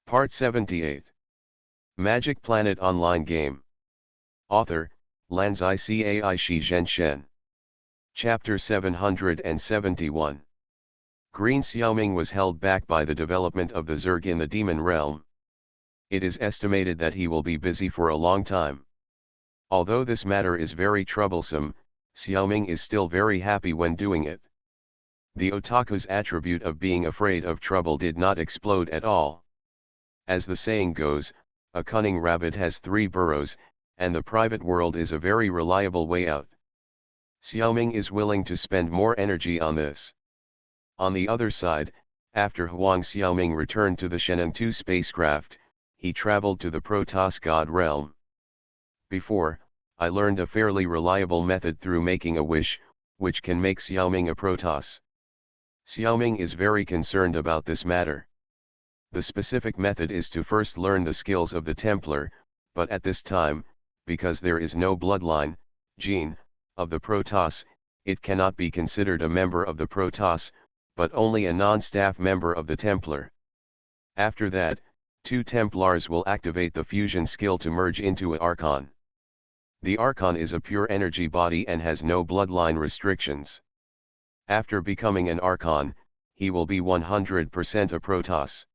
Part 78. Magic Planet Online Game. Author, Lanzai Cai Shi Zhenshen. Chapter 771. Green Xiaoming was held back by the development of the Zerg in the Demon Realm. It is estimated that he will be busy for a long time. Although this matter is very troublesome, Xiaoming is still very happy when doing it. The otaku's attribute of being afraid of trouble did not explode at all. As the saying goes, a cunning rabbit has 3 burrows, and the private world is a very reliable way out. Xiaoming is willing to spend more energy on this. On the other side, after Huang Xiaoming returned to the Sheneng 2 spacecraft, he traveled to the Protoss God realm. Before, I learned a fairly reliable method through making a wish, which can make Xiaoming a Protoss. Xiaoming is very concerned about this matter. The specific method is to first learn the skills of the Templar, but at this time, because there is no bloodline, gene, of the Protoss, it cannot be considered a member of the Protoss, but only a non-staff member of the Templar. After that, 2 Templars will activate the fusion skill to merge into an Archon. The Archon is a pure energy body and has no bloodline restrictions. After becoming an Archon, he will be 100% a Protoss.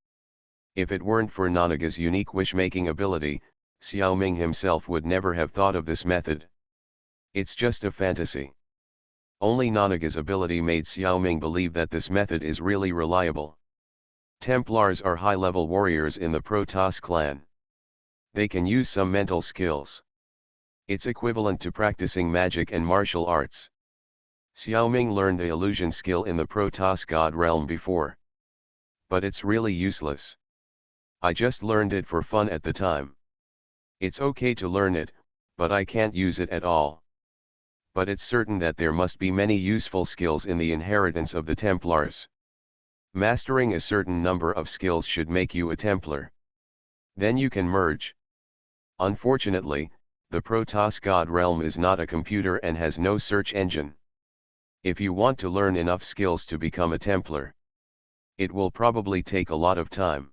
If it weren't for Nanaga's unique wish-making ability, Xiaoming himself would never have thought of this method. It's just a fantasy. Only Nanaga's ability made Xiaoming believe that this method is really reliable. Templars are high-level warriors in the Protoss clan. They can use some mental skills. It's equivalent to practicing magic and martial arts. Xiaoming learned the illusion skill in the Protoss God realm before. But it's really useless. I just learned it for fun at the time. It's okay to learn it, but I can't use it at all. But it's certain that there must be many useful skills in the inheritance of the Templars. Mastering a certain number of skills should make you a Templar. Then you can merge. Unfortunately, the Protoss God realm is not a computer and has no search engine. If you want to learn enough skills to become a Templar, it will probably take a lot of time.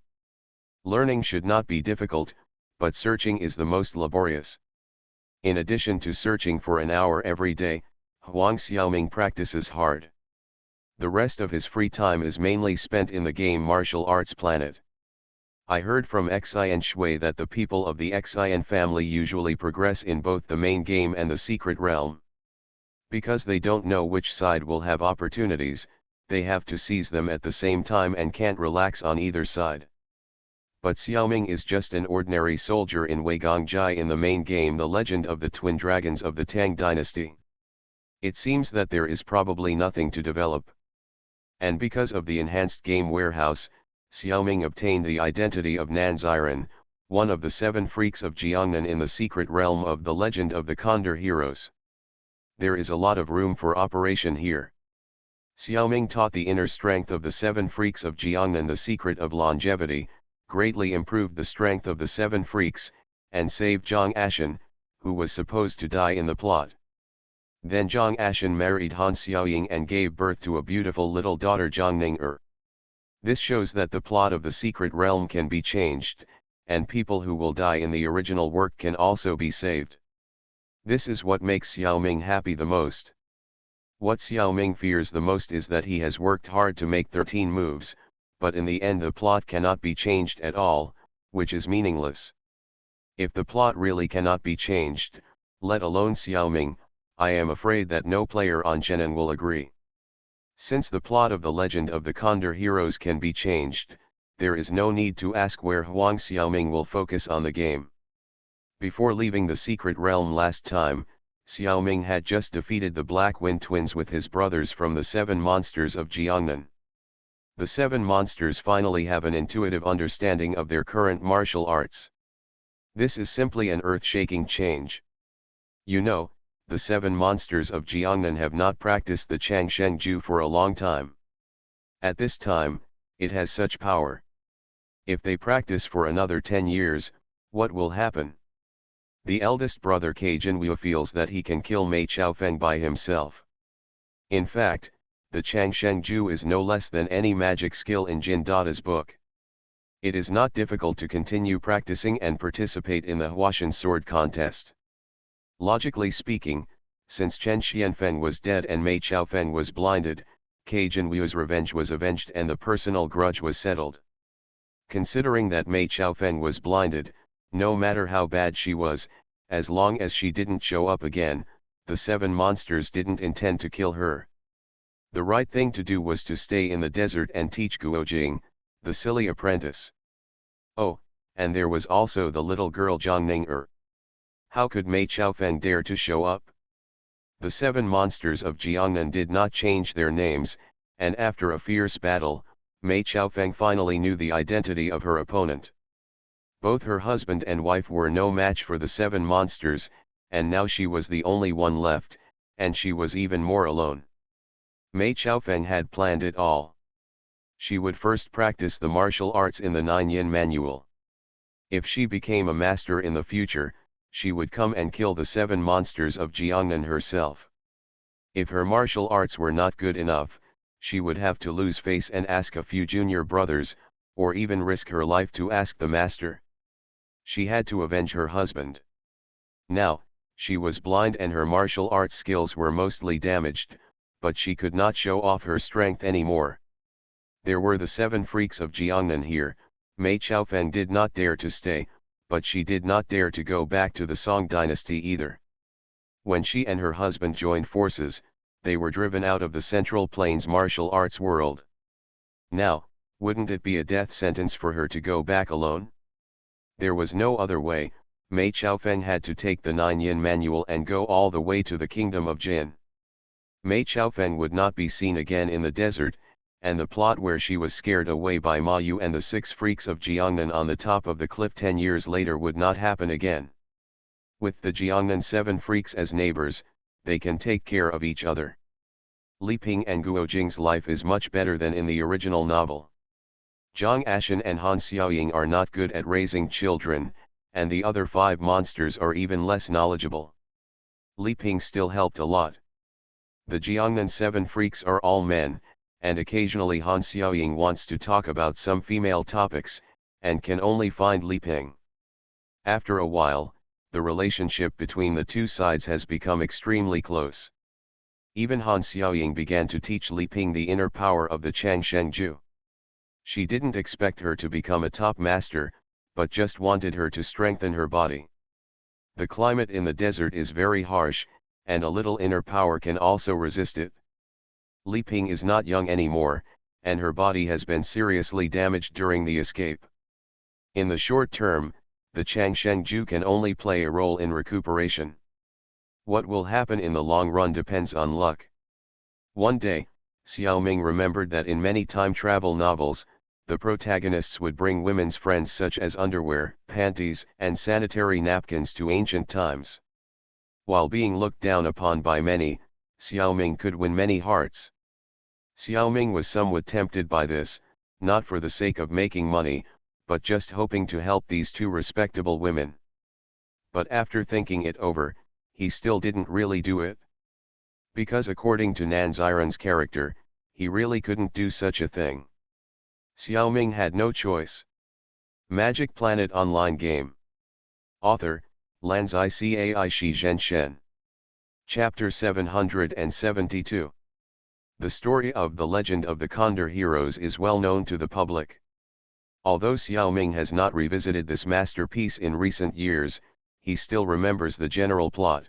Learning should not be difficult, but searching is the most laborious. In addition to searching for an hour every day, Huang Xiaoming practices hard. The rest of his free time is mainly spent in the game Martial Arts Planet. I heard from Xin Shui that the people of the Xin family usually progress in both the main game and the secret realm. Because they don't know which side will have opportunities, they have to seize them at the same time and can't relax on either side. But Xiaoming is just an ordinary soldier in Weigong in the main game The Legend of the Twin Dragons of the Tang Dynasty. It seems that there is probably nothing to develop. And because of the enhanced game warehouse, Xiaoming obtained the identity of Nanziren, one of the 7 freaks of Jiangnan in the secret realm of The Legend of the Condor Heroes. There is a lot of room for operation here. Xiaoming taught the inner strength of the 7 freaks of Jiangnan the secret of longevity, greatly improved the strength of the 7 freaks, and saved Zhang Ashen, who was supposed to die in the plot. Then Zhang Ashen married Han Xiaoying and gave birth to a beautiful little daughter Zhang Ning. This shows that the plot of the secret realm can be changed, and people who will die in the original work can also be saved. This is what makes Xiaoming happy the most. What Xiaoming fears the most is that he has worked hard to make 13 moves, but in the end the plot cannot be changed at all, which is meaningless. If the plot really cannot be changed, let alone Xiaoming, I am afraid that no player on Sheneng will agree. Since the plot of The Legend of the Condor Heroes can be changed, there is no need to ask where Huang Xiaoming will focus on the game. Before leaving the secret realm last time, Xiaoming had just defeated the Black Wind Twins with his brothers from the 7 monsters of Jiangnan. The 7 monsters finally have an intuitive understanding of their current martial arts. This is simply an earth-shaking change. You know, the 7 monsters of Jiangnan have not practiced the Changsheng Ju for a long time. At this time, it has such power. If they practice for another 10 years, what will happen? The eldest brother Cajun Wu feels that he can kill Mei Chaofeng by himself. In fact, the Changsheng Ju is no less than any magic skill in Jin Dada's book. It is not difficult to continue practicing and participate in the Huashan sword contest. Logically speaking, since Chen Xianfeng was dead and Mei Chaofeng was blinded, Ke Jinwu's revenge was avenged and the personal grudge was settled. Considering that Mei Chaofeng was blinded, no matter how bad she was, as long as she didn't show up again, the 7 monsters didn't intend to kill her. The right thing to do was to stay in the desert and teach Guojing, the silly apprentice. Oh, and there was also the little girl Zhang Ning'er. How could Mei Chaofeng dare to show up? The 7 monsters of Jiangnan did not change their names, and after a fierce battle, Mei Chaofeng finally knew the identity of her opponent. Both her husband and wife were no match for the 7 monsters, and now she was the only one left, and she was even more alone. Mei Chaofeng had planned it all. She would first practice the martial arts in the 9 Yin manual. If she became a master in the future, she would come and kill the 7 monsters of Jiangnan herself. If her martial arts were not good enough, she would have to lose face and ask a few junior brothers, or even risk her life to ask the master. She had to avenge her husband. Now, she was blind and her martial arts skills were mostly damaged, but she could not show off her strength anymore. There were the 7 freaks of Jiangnan here. Mei Chaofeng did not dare to stay, but she did not dare to go back to the Song dynasty either. When she and her husband joined forces, they were driven out of the Central Plains martial arts world. Now, wouldn't it be a death sentence for her to go back alone? There was no other way. Mei Chaofeng had to take the 9 Yin manual and go all the way to the kingdom of Jin. Mei Chaofeng would not be seen again in the desert, and the plot where she was scared away by Ma Yu and the 6 freaks of Jiangnan on the top of the cliff 10 years later would not happen again. With the Jiangnan 7 freaks as neighbors, they can take care of each other. Li Ping and Guojing's life is much better than in the original novel. Zhang Ashan and Han Xiaoying are not good at raising children, and the other 5 monsters are even less knowledgeable. Li Ping still helped a lot. The Jiangnan 7 freaks are all men, and occasionally Han Xiaoying wants to talk about some female topics, and can only find Li Ping. After a while, the relationship between the two sides has become extremely close. Even Han Xiaoying began to teach Li Ping the inner power of the Changshengju. She didn't expect her to become a top master, but just wanted her to strengthen her body. The climate in the desert is very harsh, and a little inner power can also resist it. Li Ping is not young anymore, and her body has been seriously damaged during the escape. In the short term, the Changshengju can only play a role in recuperation. What will happen in the long run depends on luck. One day, Xiao Ming remembered that in many time travel novels, the protagonists would bring women's friends such as underwear, panties, and sanitary napkins to ancient times. While being looked down upon by many, Xiao Ming could win many hearts. Xiao Ming was somewhat tempted by this, not for the sake of making money, but just hoping to help these 2 respectable women. But after thinking it over, he still didn't really do it. Because according to Nan Ziren's character, he really couldn't do such a thing. Xiao Ming had no choice. Magic Planet Online Game. Author, Lanzai Cai Shi Zhen Shen. Chapter 772. The story of the legend of the Condor heroes is well known to the public. Although Xiao Ming has not revisited this masterpiece in recent years, he still remembers the general plot.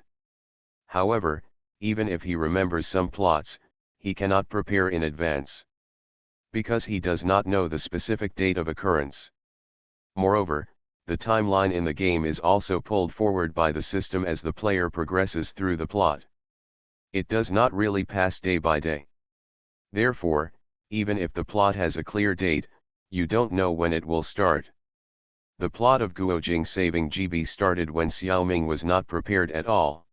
However, even if he remembers some plots, he cannot prepare in advance. Because he does not know the specific date of occurrence. Moreover, the timeline in the game is also pulled forward by the system as the player progresses through the plot. It does not really pass day by day. Therefore, even if the plot has a clear date, you don't know when it will start. The plot of Guojing saving GB started when Xiao Ming was not prepared at all.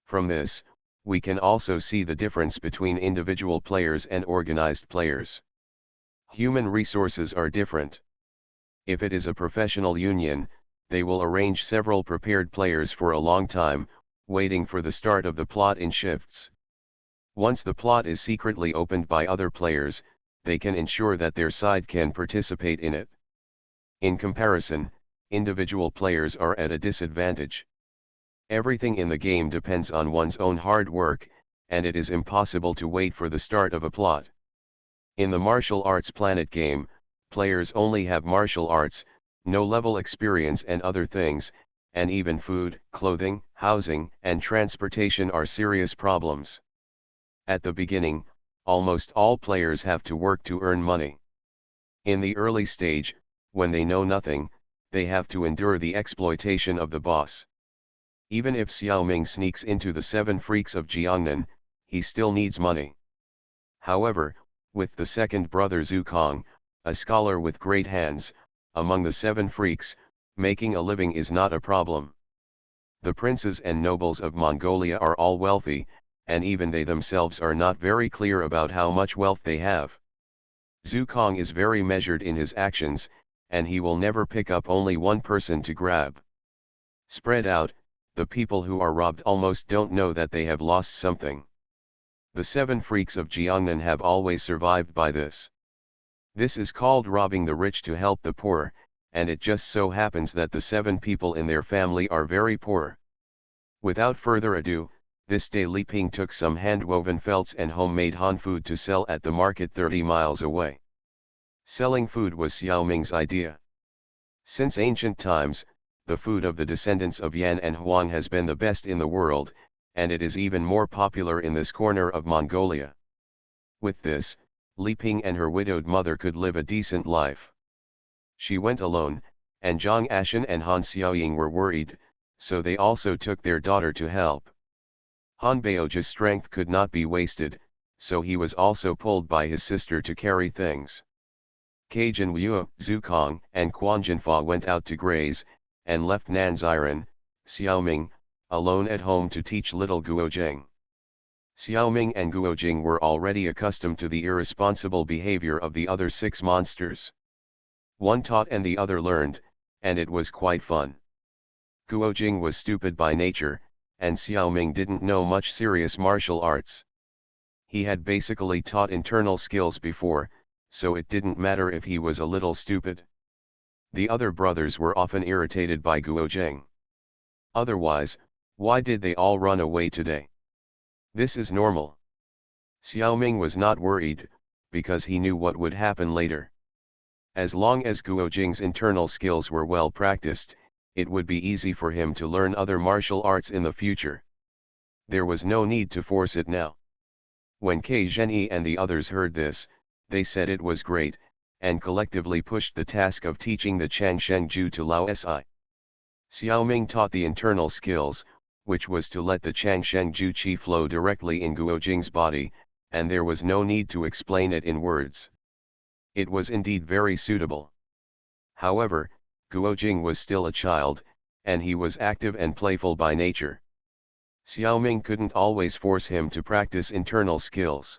From this, we can also see the difference between individual players and organized players. Human resources are different. If it is a professional union, they will arrange several prepared players for a long time, waiting for the start of the plot in shifts. Once the plot is secretly opened by other players, they can ensure that their side can participate in it. In comparison, individual players are at a disadvantage. Everything in the game depends on one's own hard work, and it is impossible to wait for the start of a plot. In the martial arts planet game, players only have martial arts, no level experience and other things, and even food, clothing, housing, and transportation are serious problems. At the beginning, almost all players have to work to earn money. In the early stage, when they know nothing, they have to endure the exploitation of the boss. Even if Xiaoming sneaks into the 7 freaks of Jiangnan, he still needs money. However, with the second brother Zukong, a scholar with great hands, among the 7 freaks, making a living is not a problem. The princes and nobles of Mongolia are all wealthy, and even they themselves are not very clear about how much wealth they have. Zukong is very measured in his actions, and he will never pick up only one person to grab. Spread out, the people who are robbed almost don't know that they have lost something. The 7 freaks of Jiangnan have always survived by this. This is called robbing the rich to help the poor, and it just so happens that the 7 people in their family are very poor. Without further ado, this day Li Ping took some hand-woven felts and homemade Han food to sell at the market 30 miles away. Selling food was Xiaoming's idea. Since ancient times, the food of the descendants of Yan and Huang has been the best in the world, and it is even more popular in this corner of Mongolia. With this, Li Ping and her widowed mother could live a decent life. She went alone, and Zhang Ashan and Han Xiaoying were worried, so they also took their daughter to help. Han Baoja's strength could not be wasted, so he was also pulled by his sister to carry things. Kajin Wu, Zukong, and Quan Jinfa went out to graze, and left Nanziran, Xiaoming, alone at home to teach little Guojing. Xiaoming and Guojing were already accustomed to the irresponsible behavior of the other 6 monsters. One taught and the other learned, and it was quite fun. Guojing was stupid by nature, and Xiaoming didn't know much serious martial arts. He had basically taught internal skills before, so it didn't matter if he was a little stupid. The other brothers were often irritated by Guojing. Otherwise, why did they all run away today? This is normal. Xiaoming was not worried, because he knew what would happen later. As long as Guojing's internal skills were well practiced, it would be easy for him to learn other martial arts in the future. There was no need to force it now. When Kai Zhenyi and the others heard this, they said it was great, and collectively pushed the task of teaching the Changsheng Ju to Lao Si. Xiaoming taught the internal skills, which was to let the Changsheng Ju qi flow directly in Guojing's body, and there was no need to explain it in words. It was indeed very suitable. However, Guojing was still a child, and he was active and playful by nature. Xiaoming couldn't always force him to practice internal skills.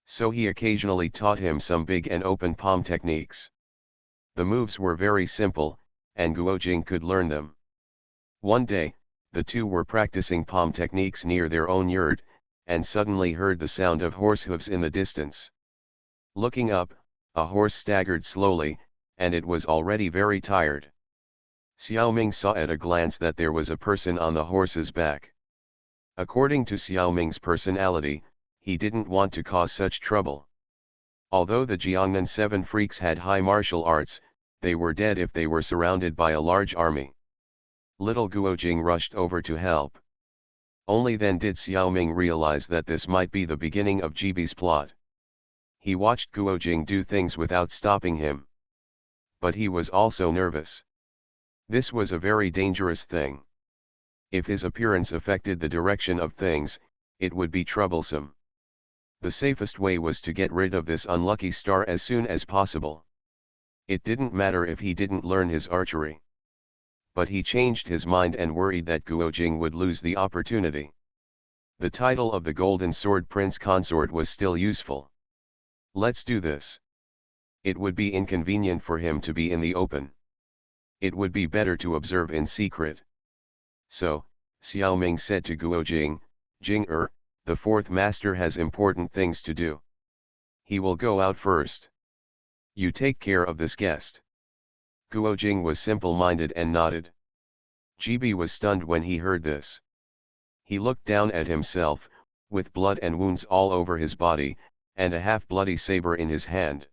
So he occasionally taught him some big and open palm techniques. The moves were very simple, and Guojing could learn them. One day, the two were practicing palm techniques near their own yurt, and suddenly heard the sound of horse hooves in the distance. Looking up, a horse staggered slowly, and it was already very tired. Xiaoming saw at a glance that there was a person on the horse's back. According to Xiaoming's personality, he didn't want to cause such trouble. Although the Jiangnan 7 freaks had high martial arts, they were dead if they were surrounded by a large army. Little Guojing rushed over to help. Only then did Xiaoming realize that this might be the beginning of Jibi's plot. He watched Guojing do things without stopping him. But he was also nervous. This was a very dangerous thing. If his appearance affected the direction of things, it would be troublesome. The safest way was to get rid of this unlucky star as soon as possible. It didn't matter if he didn't learn his archery. But he changed his mind and worried that Guojing would lose the opportunity. The title of the Golden Sword Prince Consort was still useful. Let's do this. It would be inconvenient for him to be in the open. It would be better to observe in secret. So, Xiaoming said to Guojing, Jing the 4th master has important things to do. He will go out first. You take care of this guest. Guojing was simple-minded and nodded. GB was stunned when he heard this. He looked down at himself, with blood and wounds all over his body, and a half-bloody saber in his hand.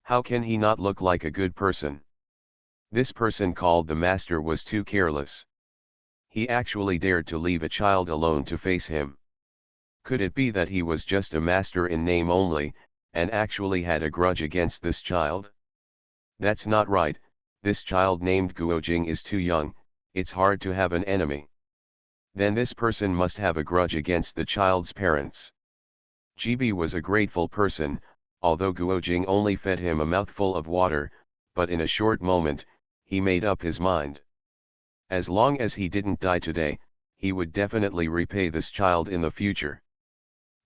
How can he not look like a good person? This person called the master was too careless. He actually dared to leave a child alone to face him. Could it be that he was just a master in name only, and actually had a grudge against this child? That's not right. This child named Guojing is too young, it's hard to have an enemy. Then this person must have a grudge against the child's parents. GB was a grateful person, although Guojing only fed him a mouthful of water, but in a short moment, he made up his mind. As long as he didn't die today, he would definitely repay this child in the future.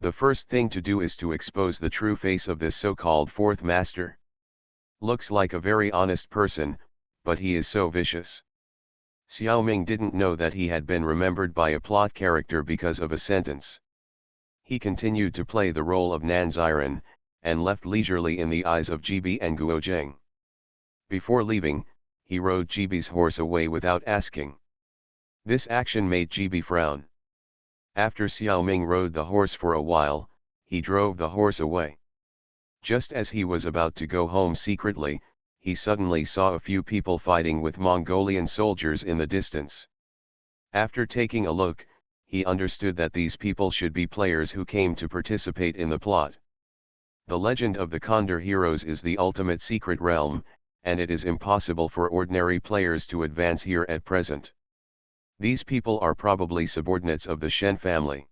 The first thing to do is to expose the true face of this so-called fourth master. Looks like a very honest person, but he is so vicious. Xiaoming didn't know that he had been remembered by a plot character because of a sentence. He continued to play the role of Nanziren, and left leisurely in the eyes of GB and Guojing. Before leaving, he rode GB's horse away without asking. This action made GB frown. After Xiaoming rode the horse for a while, he drove the horse away. Just as he was about to go home secretly, he suddenly saw a few people fighting with Mongolian soldiers in the distance. After taking a look, he understood that these people should be players who came to participate in the plot. The legend of the Condor heroes is the ultimate secret realm, and it is impossible for ordinary players to advance here at present. These people are probably subordinates of the Shen family.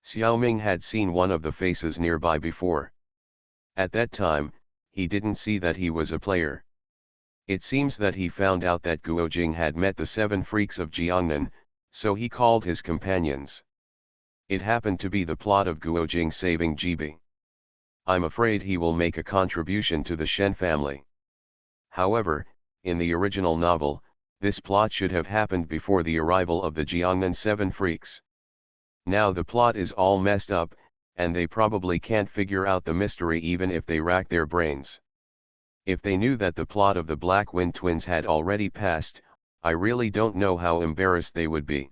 Xiaoming had seen one of the faces nearby before. At that time, he didn't see that he was a player. It seems that he found out that Guojing had met the 7 freaks of Jiangnan, so he called his companions. It happened to be the plot of Guojing saving GB. I'm afraid he will make a contribution to the Shen family. However, in the original novel, this plot should have happened before the arrival of the Jiangnan 7 freaks. Now the plot is all messed up, and they probably can't figure out the mystery even if they rack their brains. If they knew that the plot of the Black Wind twins had already passed, I really don't know how embarrassed they would be.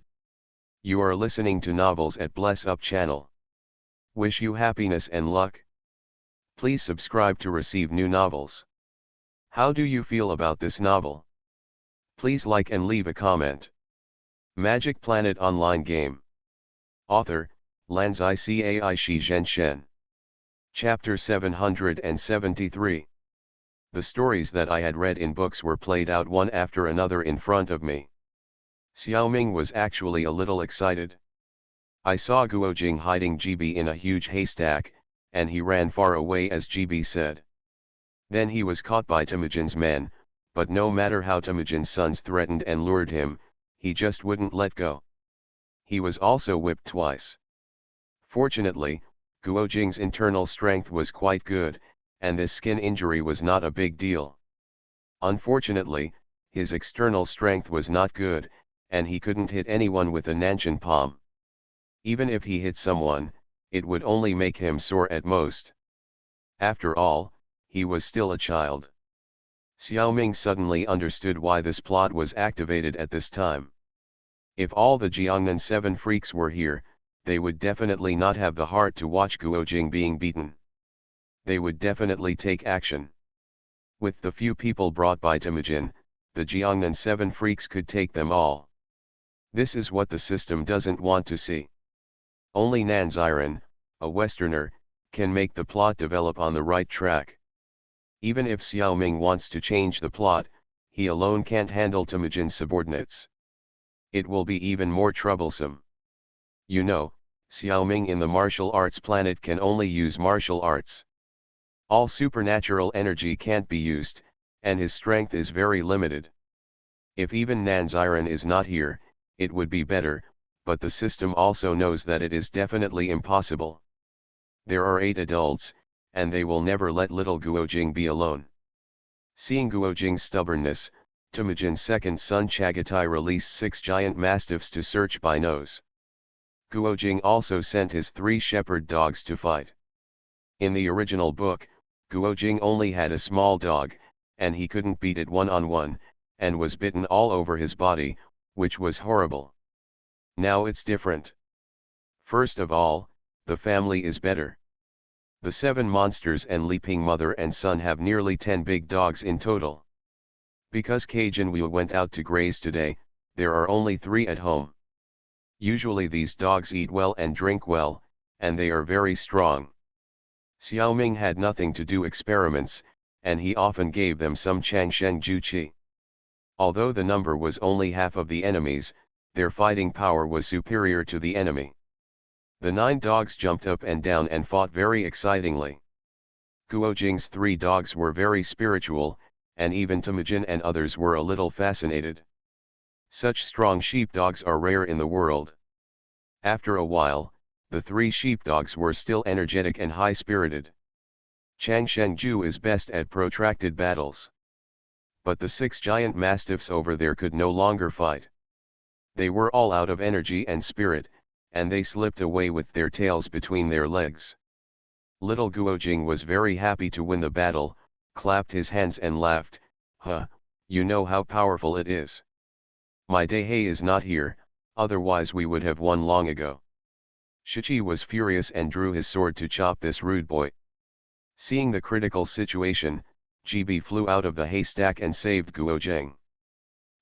You are listening to Novels at Bless Up channel. Wish you happiness and luck. Please subscribe to receive new novels. How do you feel about this novel? Please like and leave a comment. Magic Planet Online Game. Author, Lanzai Cai Shi Zhen Shen. Chapter 773. The stories that I had read in books were played out one after another in front of me. Xiaoming was actually a little excited. I saw Guojing hiding GB in a huge haystack, and he ran far away as GB said. Then he was caught by Temujin's men, but no matter how Temujin's sons threatened and lured him, he just wouldn't let go. He was also whipped twice. Fortunately, Guojing's internal strength was quite good, and this skin injury was not a big deal. Unfortunately, his external strength was not good, and he couldn't hit anyone with a Nanshan palm. Even if he hit someone, it would only make him sore at most. After all, he was still a child. Xiaoming suddenly understood why this plot was activated at this time. If all the Jiangnan 7 freaks were here, they would definitely not have the heart to watch Guojing being beaten. They would definitely take action. With the few people brought by Temujin, the Jiangnan 7 freaks could take them all. This is what the system doesn't want to see. Only Nanziren, a Westerner, can make the plot develop on the right track. Even if Xiaoming wants to change the plot, he alone can't handle Temujin's subordinates. It will be even more troublesome. You know, Xiaoming in the martial arts planet can only use martial arts. All supernatural energy can't be used, and his strength is very limited. If even Nanziren is not here, it would be better, but the system also knows that it is definitely impossible. There are 8 adults, and they will never let little Guojing be alone. Seeing Guojing's stubbornness, Temujin's second son Chagatai released 6 giant mastiffs to search by nose. Guojing also sent his 3 shepherd dogs to fight. In the original book, Guojing only had a small dog, and he couldn't beat it one-on-one, and was bitten all over his body, which was horrible. Now it's different. First of all, the family is better. The 7 monsters and leaping mother and son have nearly 10 big dogs in total. Because Cajun Wu went out to graze today, there are only 3 at home. Usually these dogs eat well and drink well, and they are very strong. Xiaoming had nothing to do experiments, and he often gave them some Changsheng Juqi. Although the number was only half of the enemies, their fighting power was superior to the enemy. The 9 dogs jumped up and down and fought very excitingly. Guojing's 3 dogs were very spiritual, and even Temujin and others were a little fascinated. Such strong sheepdogs are rare in the world. After a while, the 3 sheepdogs were still energetic and high-spirited. Changshengju is best at protracted battles. But the 6 giant mastiffs over there could no longer fight. They were all out of energy and spirit, and they slipped away with their tails between their legs. Little Guojing was very happy to win the battle, clapped his hands and laughed, "Huh, you know how powerful it is. My Dehei is not here, otherwise we would have won long ago." Shichi was furious and drew his sword to chop this rude boy. Seeing the critical situation, Jibi flew out of the haystack and saved Guojing.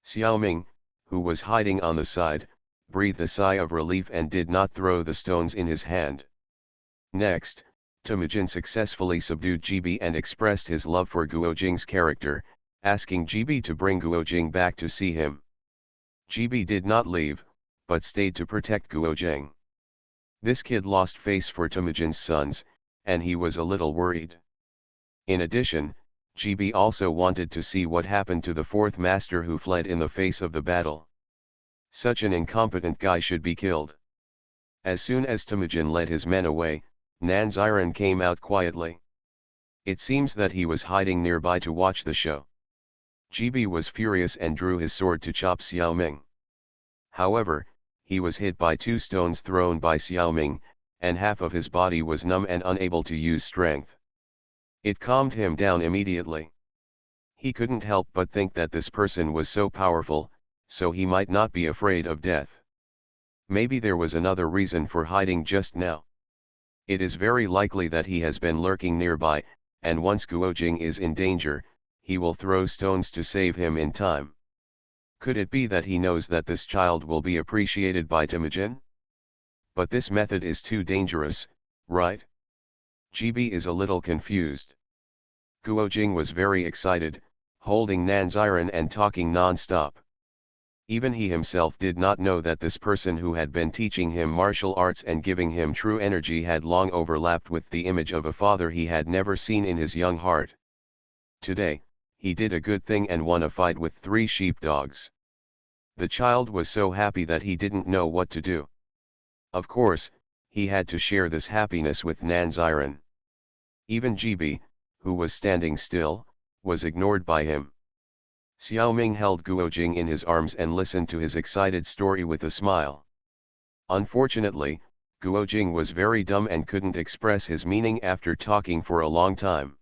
Xiaoming, who was hiding on the side, breathed a sigh of relief and did not throw the stones in his hand. Next, Temujin successfully subdued Jibi and expressed his love for Guojing's character, asking Jibi to bring Guojing back to see him. Jibi did not leave, but stayed to protect Guojing. This kid lost face for Temujin's sons, and he was a little worried. In addition, Jibi also wanted to see what happened to the 4th master who fled in the face of the battle. Such an incompetent guy should be killed. As soon as Temujin led his men away, Nanziran came out quietly. It seems that he was hiding nearby to watch the show. Jibi was furious and drew his sword to chop Xiaoming. However, he was hit by 2 stones thrown by Xiaoming, and half of his body was numb and unable to use strength. It calmed him down immediately. He couldn't help but think that this person was so powerful, so he might not be afraid of death. Maybe there was another reason for hiding just now. It is very likely that he has been lurking nearby, and once Guojing is in danger, he will throw stones to save him in time. Could it be that he knows that this child will be appreciated by Temujin? But this method is too dangerous, right? Jibi is a little confused. Guojing was very excited, holding Nanziran and talking non-stop. Even he himself did not know that this person who had been teaching him martial arts and giving him true energy had long overlapped with the image of a father he had never seen in his young heart. Today, he did a good thing and won a fight with 3 sheepdogs. The child was so happy that he didn't know what to do. Of course, he had to share this happiness with Nanziran. Even Jibi, who was standing still, was ignored by him. Xiaoming held Guojing in his arms and listened to his excited story with a smile. Unfortunately, Guojing was very dumb and couldn't express his meaning after talking for a long time.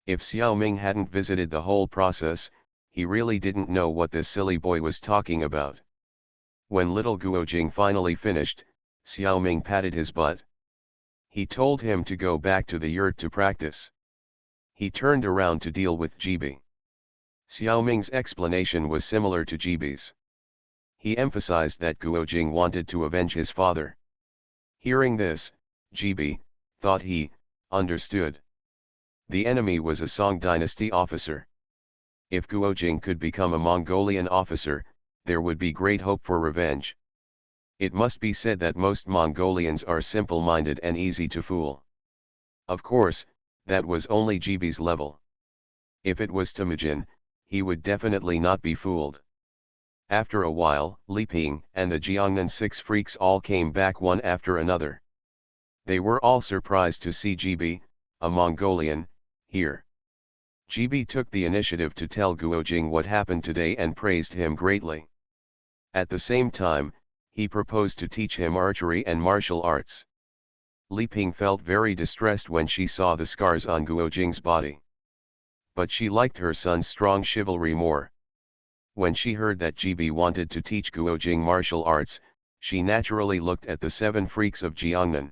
If Xiaoming hadn't visited the whole process, he really didn't know what this silly boy was talking about. When little Guojing finally finished, Xiaoming patted his butt. He told him to go back to the yurt to practice. He turned around to deal with Jibi. Xiaoming's explanation was similar to Jibi's. He emphasized that Guojing wanted to avenge his father. Hearing this, Jibi thought he understood. The enemy was a Song dynasty officer. If Guojing could become a Mongolian officer, there would be great hope for revenge. It must be said that most Mongolians are simple-minded and easy to fool. Of course, that was only Jibi's level. If it was Temujin, he would definitely not be fooled. After a while, Li Ping and the Jiangnan 6 freaks all came back one after another. They were all surprised to see Jibi, a Mongolian, here. Jibi took the initiative to tell Guojing what happened today and praised him greatly. At the same time, he proposed to teach him archery and martial arts. Li Ping felt very distressed when she saw the scars on Guojing's body. but she liked her son's strong chivalry more. When she heard that Gibi wanted to teach Guojing martial arts, she naturally looked at the 7 freaks of Jiangnan.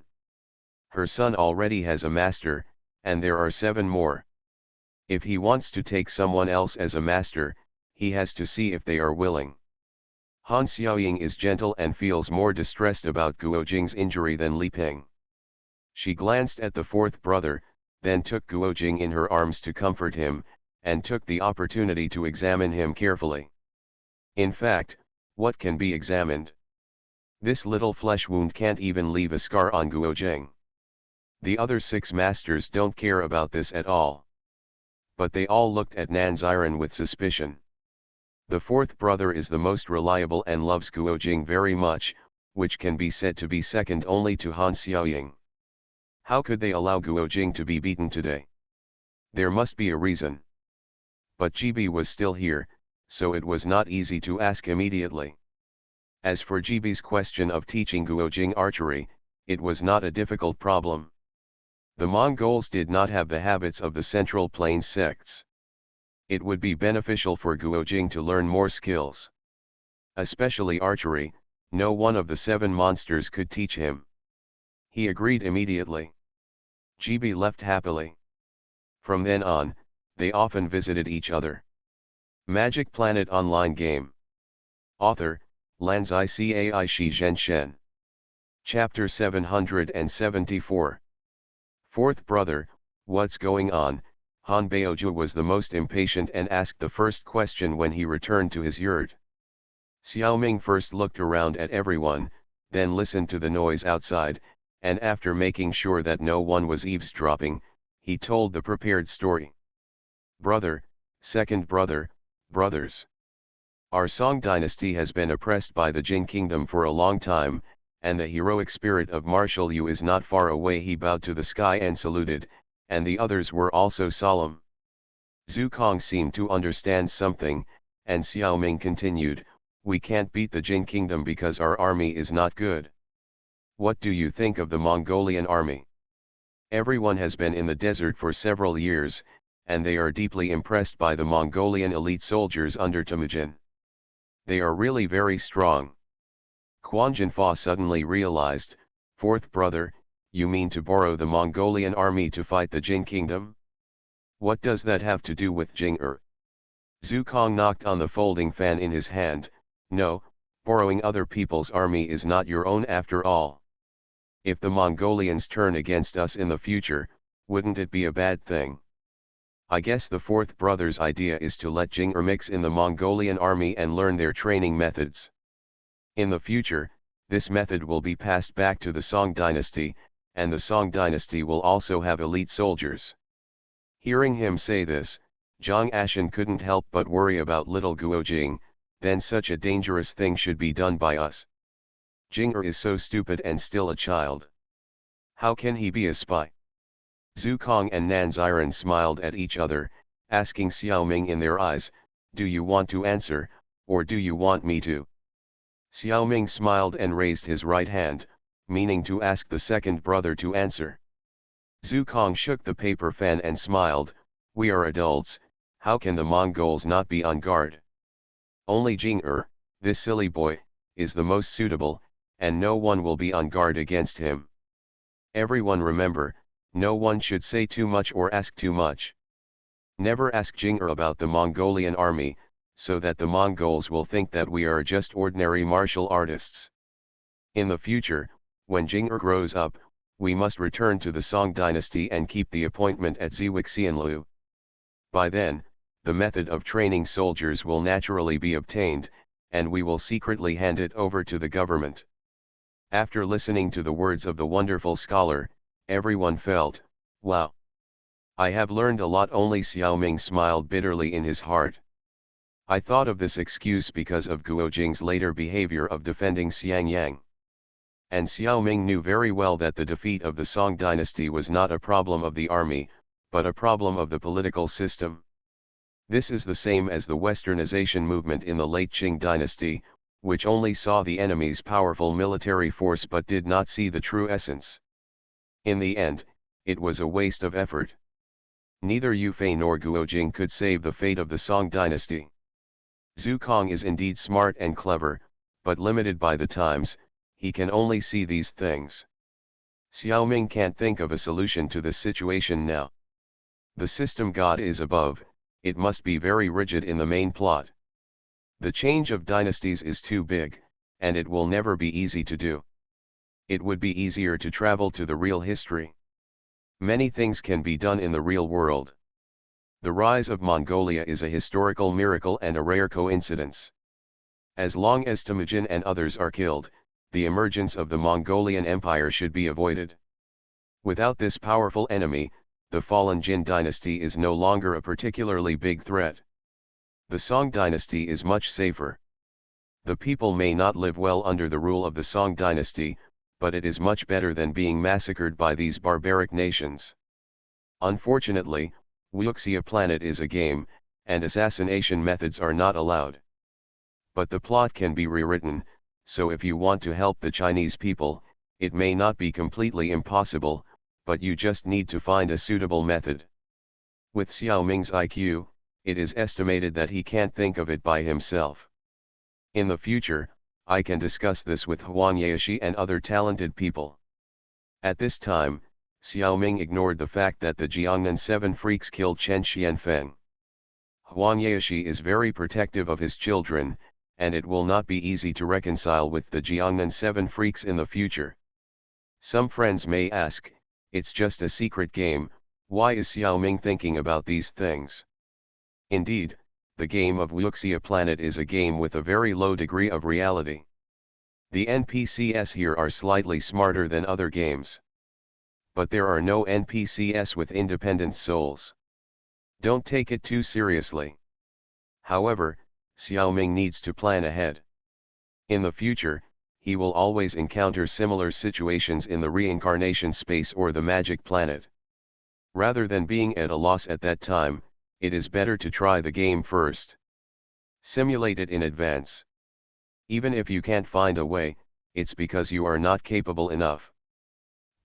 Her son already has a master, and there are 7 more. If he wants to take someone else as a master, he has to see if they are willing. Han Xiaoying is gentle and feels more distressed about Guojing's injury than Li Ping. She glanced at the 4th brother, then took Guojing in her arms to comfort him, and took the opportunity to examine him carefully. In fact, what can be examined? This little flesh wound can't even leave a scar on Guojing. The other 6 masters don't care about this at all. But they all looked at Nan Ziren with suspicion. The 4th brother is the most reliable and loves Guojing very much, which can be said to be second only to Han Xiaoying. How could they allow Guojing to be beaten today? There must be a reason. But Gibi was still here, so it was not easy to ask immediately. As for Gibi's question of teaching Guojing archery, it was not a difficult problem. The Mongols did not have the habits of the Central Plains sects. It would be beneficial for Guojing to learn more skills. Especially archery, no one of the 7 monsters could teach him. He agreed immediately. Gibi left happily. From then on, they often visited each other. Magic Planet Online Game. Author, Lanzai Cai Shi Zhen Shen. Chapter 774. 4th brother, what's going on? Han Baoju was the most impatient and asked the first question when he returned to his yurt. Xiaoming first looked around at everyone, then listened to the noise outside, and after making sure that no one was eavesdropping, he told the prepared story. Brother, 2nd brother, brothers. Our Song dynasty has been oppressed by the Jing kingdom for a long time, and the heroic spirit of Marshal Yu is not far away. He bowed to the sky and saluted, and the others were also solemn. Zhu Kong seemed to understand something, and Xiaoming continued, we can't beat the Jing kingdom because our army is not good. What do you think of the Mongolian army? Everyone has been in the desert for several years, and they are deeply impressed by the Mongolian elite soldiers under Temujin. They are really very strong. Quan Jinfa suddenly realized, 4th brother, you mean to borrow the Mongolian army to fight the Jing kingdom? What does that have to do with Jing-er? Zhu Kong knocked on the folding fan in his hand, no, borrowing other people's army is not your own after all. If the Mongolians turn against us in the future, wouldn't it be a bad thing? I guess the 4th brother's idea is to let Jing-er mix in the Mongolian army and learn their training methods. In the future, this method will be passed back to the Song dynasty, and the Song dynasty will also have elite soldiers. Hearing him say this, Zhang Ashan couldn't help but worry about little Guojing, then such a dangerous thing should be done by us. Jing-er is so stupid and still a child. How can he be a spy? Zhu Kong and Nan Ziren smiled at each other, asking Xiaoming in their eyes, do you want to answer, or do you want me to? Xiaoming smiled and raised his right hand, meaning to ask the 2nd brother to answer. Zhu Kong shook the paper fan and smiled, we are adults, how can the Mongols not be on guard? Only Jing-er, this silly boy, is the most suitable, and no one will be on guard against him. Everyone remember, no one should say too much or ask too much. Never ask Jing-er about the Mongolian army, so that the Mongols will think that we are just ordinary martial artists. In the future, when Jing-er grows up, we must return to the Song dynasty and keep the appointment at Ziwixianlu. By then, the method of training soldiers will naturally be obtained, and we will secretly hand it over to the government. After listening to the words of the wonderful scholar, everyone felt, wow. I have learned a lot. Only Xiaoming smiled bitterly in his heart. I thought of this excuse because of Guojing's later behavior of defending Xiangyang. And Xiaoming knew very well that the defeat of the Song dynasty was not a problem of the army, but a problem of the political system. This is the same as the Westernization movement in the late Qing dynasty, which only saw the enemy's powerful military force but did not see the true essence. In the end, it was a waste of effort. Neither Yu Fei nor Guo Jing could save the fate of the Song dynasty. Zhu Kong is indeed smart and clever, but limited by the times, he can only see these things. Xiao Ming can't think of a solution to the situation now. The system God is above, it must be very rigid in the main plot. The change of dynasties is too big, and it will never be easy to do. It would be easier to travel to the real history. Many things can be done in the real world. The rise of Mongolia is a historical miracle and a rare coincidence. As long as Temujin and others are killed, the emergence of the Mongolian Empire should be avoided. Without this powerful enemy, the fallen Jin dynasty is no longer a particularly big threat. The Song dynasty is much safer. The people may not live well under the rule of the Song dynasty, but it is much better than being massacred by these barbaric nations. Unfortunately, Wuxia Planet is a game, and assassination methods are not allowed. But the plot can be rewritten, so if you want to help the Chinese people, it may not be completely impossible, but you just need to find a suitable method. With Xiao Ming's IQ, it is estimated that he can't think of it by himself. In the future, I can discuss this with Huang Yaoshi and other talented people. At this time, Xiao Ming ignored the fact that the Jiangnan 7 freaks killed Chen Xianfeng. Huang Yaoshi is very protective of his children, and it will not be easy to reconcile with the Jiangnan 7 freaks in the future. Some friends may ask, it's just a secret game, why is Xiao Ming thinking about these things? Indeed, the game of Wuxia Planet is a game with a very low degree of reality. The NPCs here are slightly smarter than other games. But there are no NPCs with independent souls. Don't take it too seriously. However, Xiao Ming needs to plan ahead. In the future, he will always encounter similar situations in the reincarnation space or the magic planet. Rather than being at a loss at that time, it is better to try the game first. Simulate it in advance. Even if you can't find a way, it's because you are not capable enough.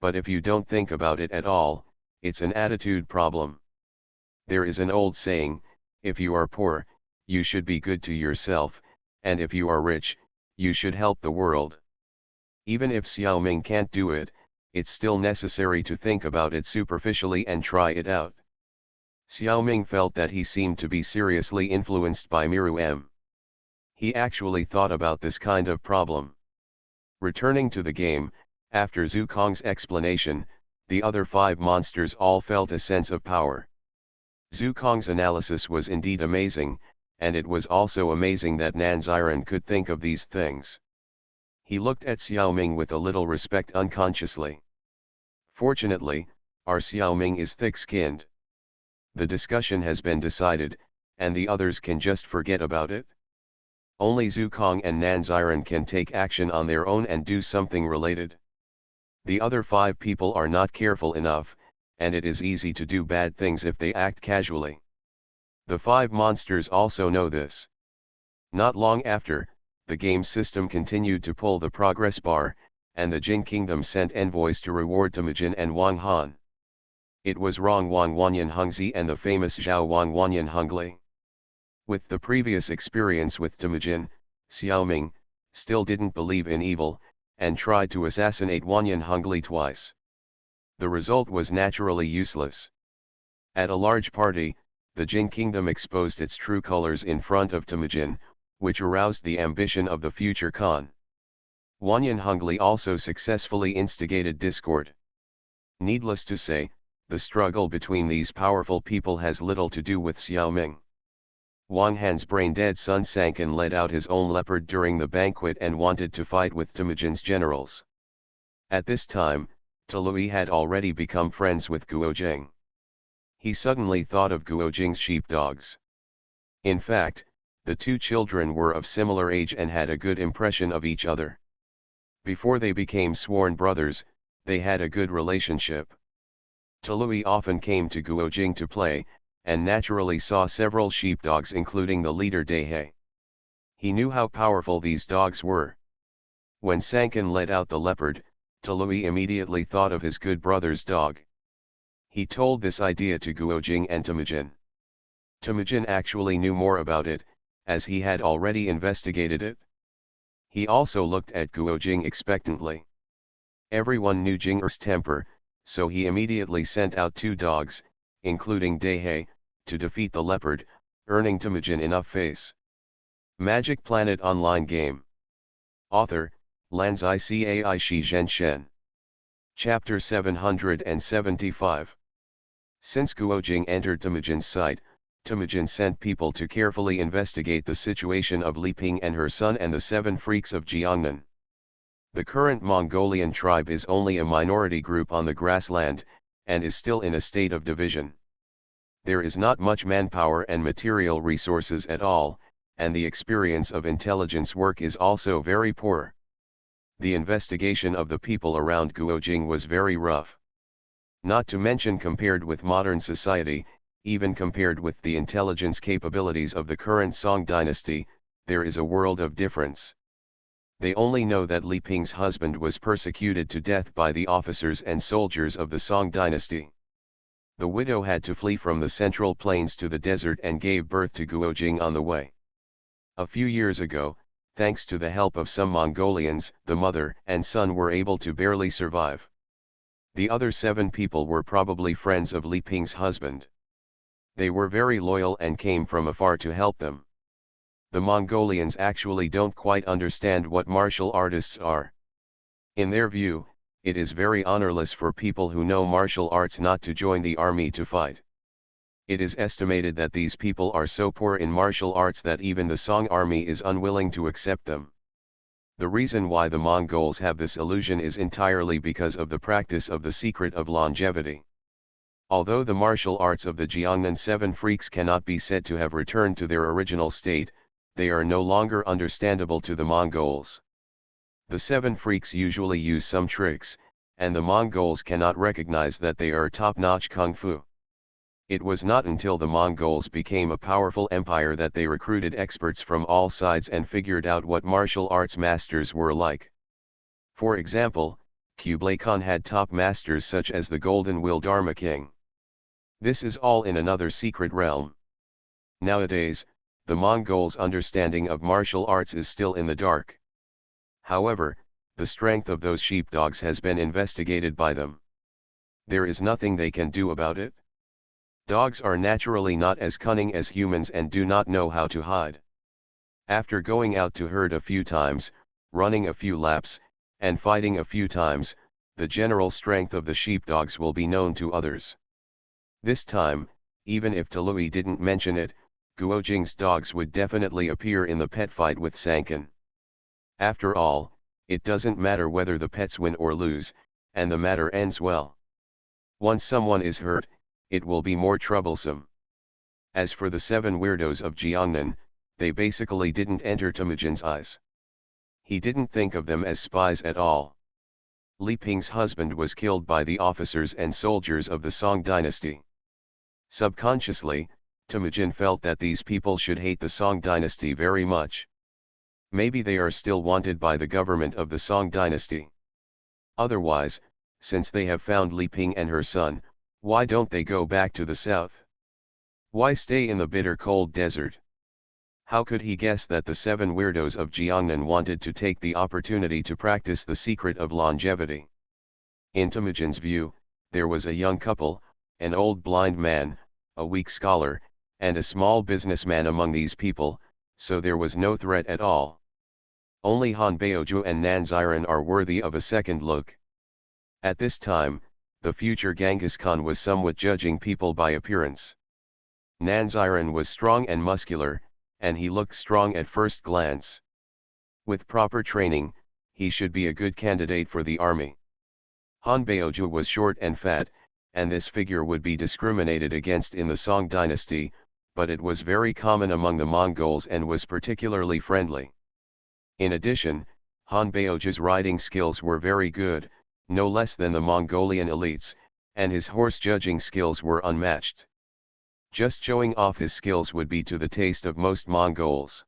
But if you don't think about it at all, it's an attitude problem. There is an old saying, if you are poor, you should be good to yourself, and if you are rich, you should help the world. Even if Xiao Ming can't do it, it's still necessary to think about it superficially and try it out. Xiao Ming felt that he seemed to be seriously influenced by Miru M. He actually thought about this kind of problem. Returning to the game, after Zhu Kong's explanation, the other 5 monsters all felt a sense of power. Zhu Kong's analysis was indeed amazing, and it was also amazing that Nan Ziren could think of these things. He looked at Xiao Ming with a little respect unconsciously. Fortunately, our Xiao Ming is thick-skinned. The discussion has been decided, and the others can just forget about it. Only Zhu Kong and Nan Ziren can take action on their own and do something related. The other 5 people are not careful enough, and it is easy to do bad things if they act casually. The 5 monsters also know this. Not long after, the game system continued to pull the progress bar, and the Jin Kingdom sent envoys to reward Temujin and Wang Han. It was Rong Wang Wanyan Hungzi and the famous Zhao Wang Wanyan Hungli. With the previous experience with Temujin, Xiao Ming still didn't believe in evil, and tried to assassinate Wanyan Hungli twice. The result was naturally useless. At a large party, the Jin Kingdom exposed its true colors in front of Temujin, which aroused the ambition of the future Khan. Wanyan Hungli also successfully instigated discord. Needless to say, the struggle between these powerful people has little to do with Xiao Ming. Wang Han's brain-dead son Sankan led out his own leopard during the banquet and wanted to fight with Temujin's generals. At this time, Tolui had already become friends with Guo Jing. He suddenly thought of Guo Jing's sheepdogs. In fact, the 2 children were of similar age and had a good impression of each other. Before they became sworn brothers, they had a good relationship. Tolui often came to Guo Jing to play, and naturally saw several sheepdogs including the leader Dehe. He knew how powerful these dogs were. When Sankan let out the leopard, Tolui immediately thought of his good brother's dog. He told this idea to Guojing and Temujin. Temujin actually knew more about it, as he had already investigated it. He also looked at Guojing expectantly. Everyone knew Jing'er's temper, so he immediately sent out 2 dogs, including Daihei, to defeat the leopard, earning Temujin enough face. Magic Planet Online Game. Author, Lanzai Cai Shi Zhen Shen. Chapter 775. Since Guojing entered Temujin's sight, Temujin sent people to carefully investigate the situation of Li Ping and her son and the 7 freaks of Jiangnan. The current Mongolian tribe is only a minority group on the grassland, and is still in a state of division. There is not much manpower and material resources at all, and the experience of intelligence work is also very poor. The investigation of the people around Guojing was very rough. Not to mention, compared with modern society, even compared with the intelligence capabilities of the current Song dynasty, there is a world of difference. They only know that Li Ping's husband was persecuted to death by the officers and soldiers of the Song dynasty. The widow had to flee from the central plains to the desert and gave birth to Guojing on the way. A few years ago, thanks to the help of some Mongolians, the mother and son were able to barely survive. The other 7 people were probably friends of Li Ping's husband. They were very loyal and came from afar to help them. The Mongolians actually don't quite understand what martial artists are. In their view, it is very honorless for people who know martial arts not to join the army to fight. It is estimated that these people are so poor in martial arts that even the Song army is unwilling to accept them. The reason why the Mongols have this illusion is entirely because of the practice of the secret of longevity. Although the martial arts of the Jiangnan 7 freaks cannot be said to have returned to their original state, they are no longer understandable to the Mongols. The 7 freaks usually use some tricks, and the Mongols cannot recognize that they are top-notch kung fu. It was not until the Mongols became a powerful empire that they recruited experts from all sides and figured out what martial arts masters were like. For example, Kublai Khan had top masters such as the Golden Will Dharma King. This is all in another secret realm. Nowadays, the Mongols' understanding of martial arts is still in the dark. However, the strength of those sheepdogs has been investigated by them. There is nothing they can do about it. Dogs are naturally not as cunning as humans and do not know how to hide. After going out to herd a few times, running a few laps, and fighting a few times, the general strength of the sheepdogs will be known to others. This time, even if Talui didn't mention it, Guojing's dogs would definitely appear in the pet fight with Sankan. After all, it doesn't matter whether the pets win or lose, and the matter ends well. Once someone is hurt, it will be more troublesome. As for the 7 weirdos of Jiangnan, they basically didn't enter Temujin's eyes. He didn't think of them as spies at all. Li Ping's husband was killed by the officers and soldiers of the Song dynasty. Subconsciously, Temujin felt that these people should hate the Song dynasty very much. Maybe they are still wanted by the government of the Song dynasty. Otherwise, since they have found Li Ping and her son, why don't they go back to the south? Why stay in the bitter cold desert? How could he guess that the 7 weirdos of Jiangnan wanted to take the opportunity to practice the secret of longevity? In Temujin's view, there was a young couple, an old blind man, a weak scholar, and a small businessman among these people, so there was no threat at all. Only Han Baoju and Nan Ziren are worthy of a second look. At this time, the future Genghis Khan was somewhat judging people by appearance. Nan Ziren was strong and muscular, and he looked strong at first glance. With proper training, he should be a good candidate for the army. Han Baoju was short and fat, and this figure would be discriminated against in the Song dynasty, but it was very common among the Mongols and was particularly friendly. In addition, Han Baoju's riding skills were very good, no less than the Mongolian elites, and his horse judging skills were unmatched. Just showing off his skills would be to the taste of most Mongols.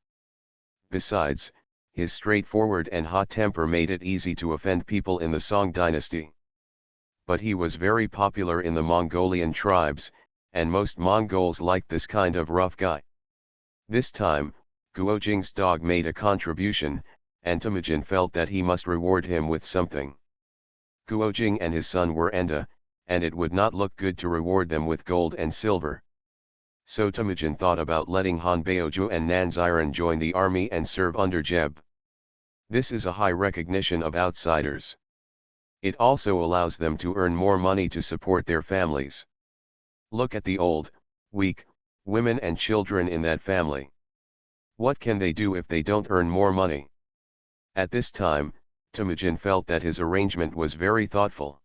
Besides, his straightforward and hot temper made it easy to offend people in the Song dynasty. but he was very popular in the Mongolian tribes, and most Mongols liked this kind of rough guy. This time, Guojing's dog made a contribution, and Temujin felt that he must reward him with something. Guojing and his son were Enda, and it would not look good to reward them with gold and silver. So Temujin thought about letting Hanbeoju and Nanziran join the army and serve under Jeb. This is a high recognition of outsiders. It also allows them to earn more money to support their families. Look at the old, weak, women and children in that family. What can they do if they don't earn more money? At this time, Temujin felt that his arrangement was very thoughtful.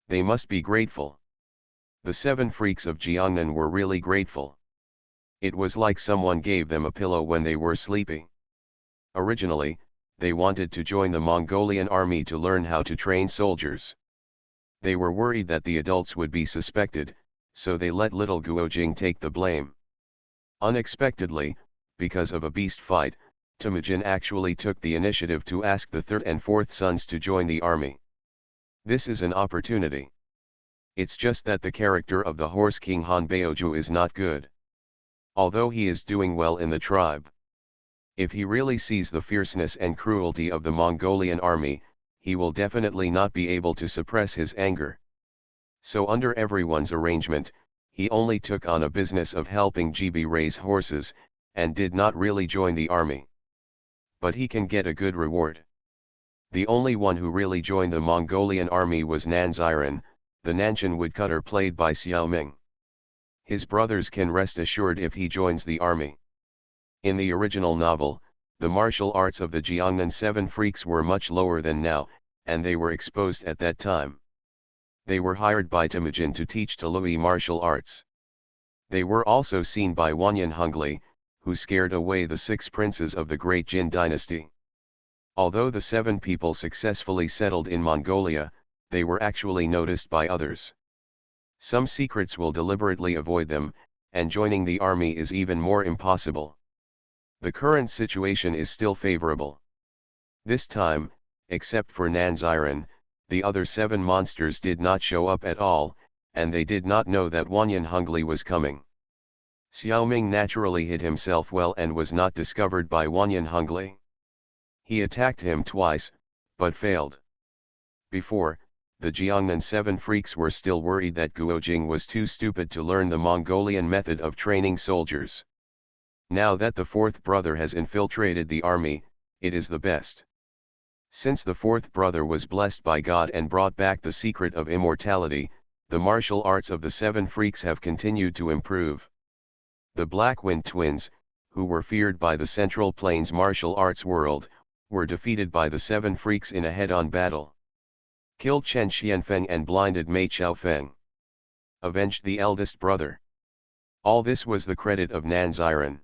They must be grateful. The 7 freaks of Jiangnan were really grateful. It was like someone gave them a pillow when they were sleepy. Originally, they wanted to join the Mongolian army to learn how to train soldiers. They were worried that the adults would be suspected, so they let little Guojing take the blame. Unexpectedly, because of a beast fight, Temujin actually took the initiative to ask the 3rd and 4th sons to join the army. This is an opportunity. It's just that the character of the horse king Hanbeoju is not good. Although he is doing well in the tribe. If he really sees the fierceness and cruelty of the Mongolian army, he will definitely not be able to suppress his anger. So under everyone's arrangement, he only took on a business of helping GB raise horses, and did not really join the army. But he can get a good reward. The only one who really joined the Mongolian army was Nanziran, the Nanshan woodcutter played by Xiaoming. His brothers can rest assured if he joins the army. In the original novel, the martial arts of the Jiangnan 7 freaks were much lower than now, and they were exposed at that time. They were hired by Temujin to teach Tului martial arts. They were also seen by Wanyan Hongli, who scared away the 6 princes of the great Jin dynasty. Although the 7 people successfully settled in Mongolia, they were actually noticed by others. Some secrets will deliberately avoid them, and joining the army is even more impossible. The current situation is still favorable. This time, except for Nanziran, the other 7 monsters did not show up at all, and they did not know that Wanyan Hongli was coming. Xiaoming naturally hid himself well and was not discovered by Wanyan Hongli. He attacked him twice, but failed. Before, the Jiangnan 7 freaks were still worried that Guojing was too stupid to learn the Mongolian method of training soldiers. Now that the 4th brother has infiltrated the army, it is the best. Since the 4th brother was blessed by God and brought back the secret of immortality, the martial arts of the 7 freaks have continued to improve. The Black Wind twins, who were feared by the Central Plains martial arts world, were defeated by the 7 freaks in a head-on battle. Killed Chen Xianfeng and blinded Mei Chaofeng. Avenged the eldest brother. All this was the credit of Nanziran.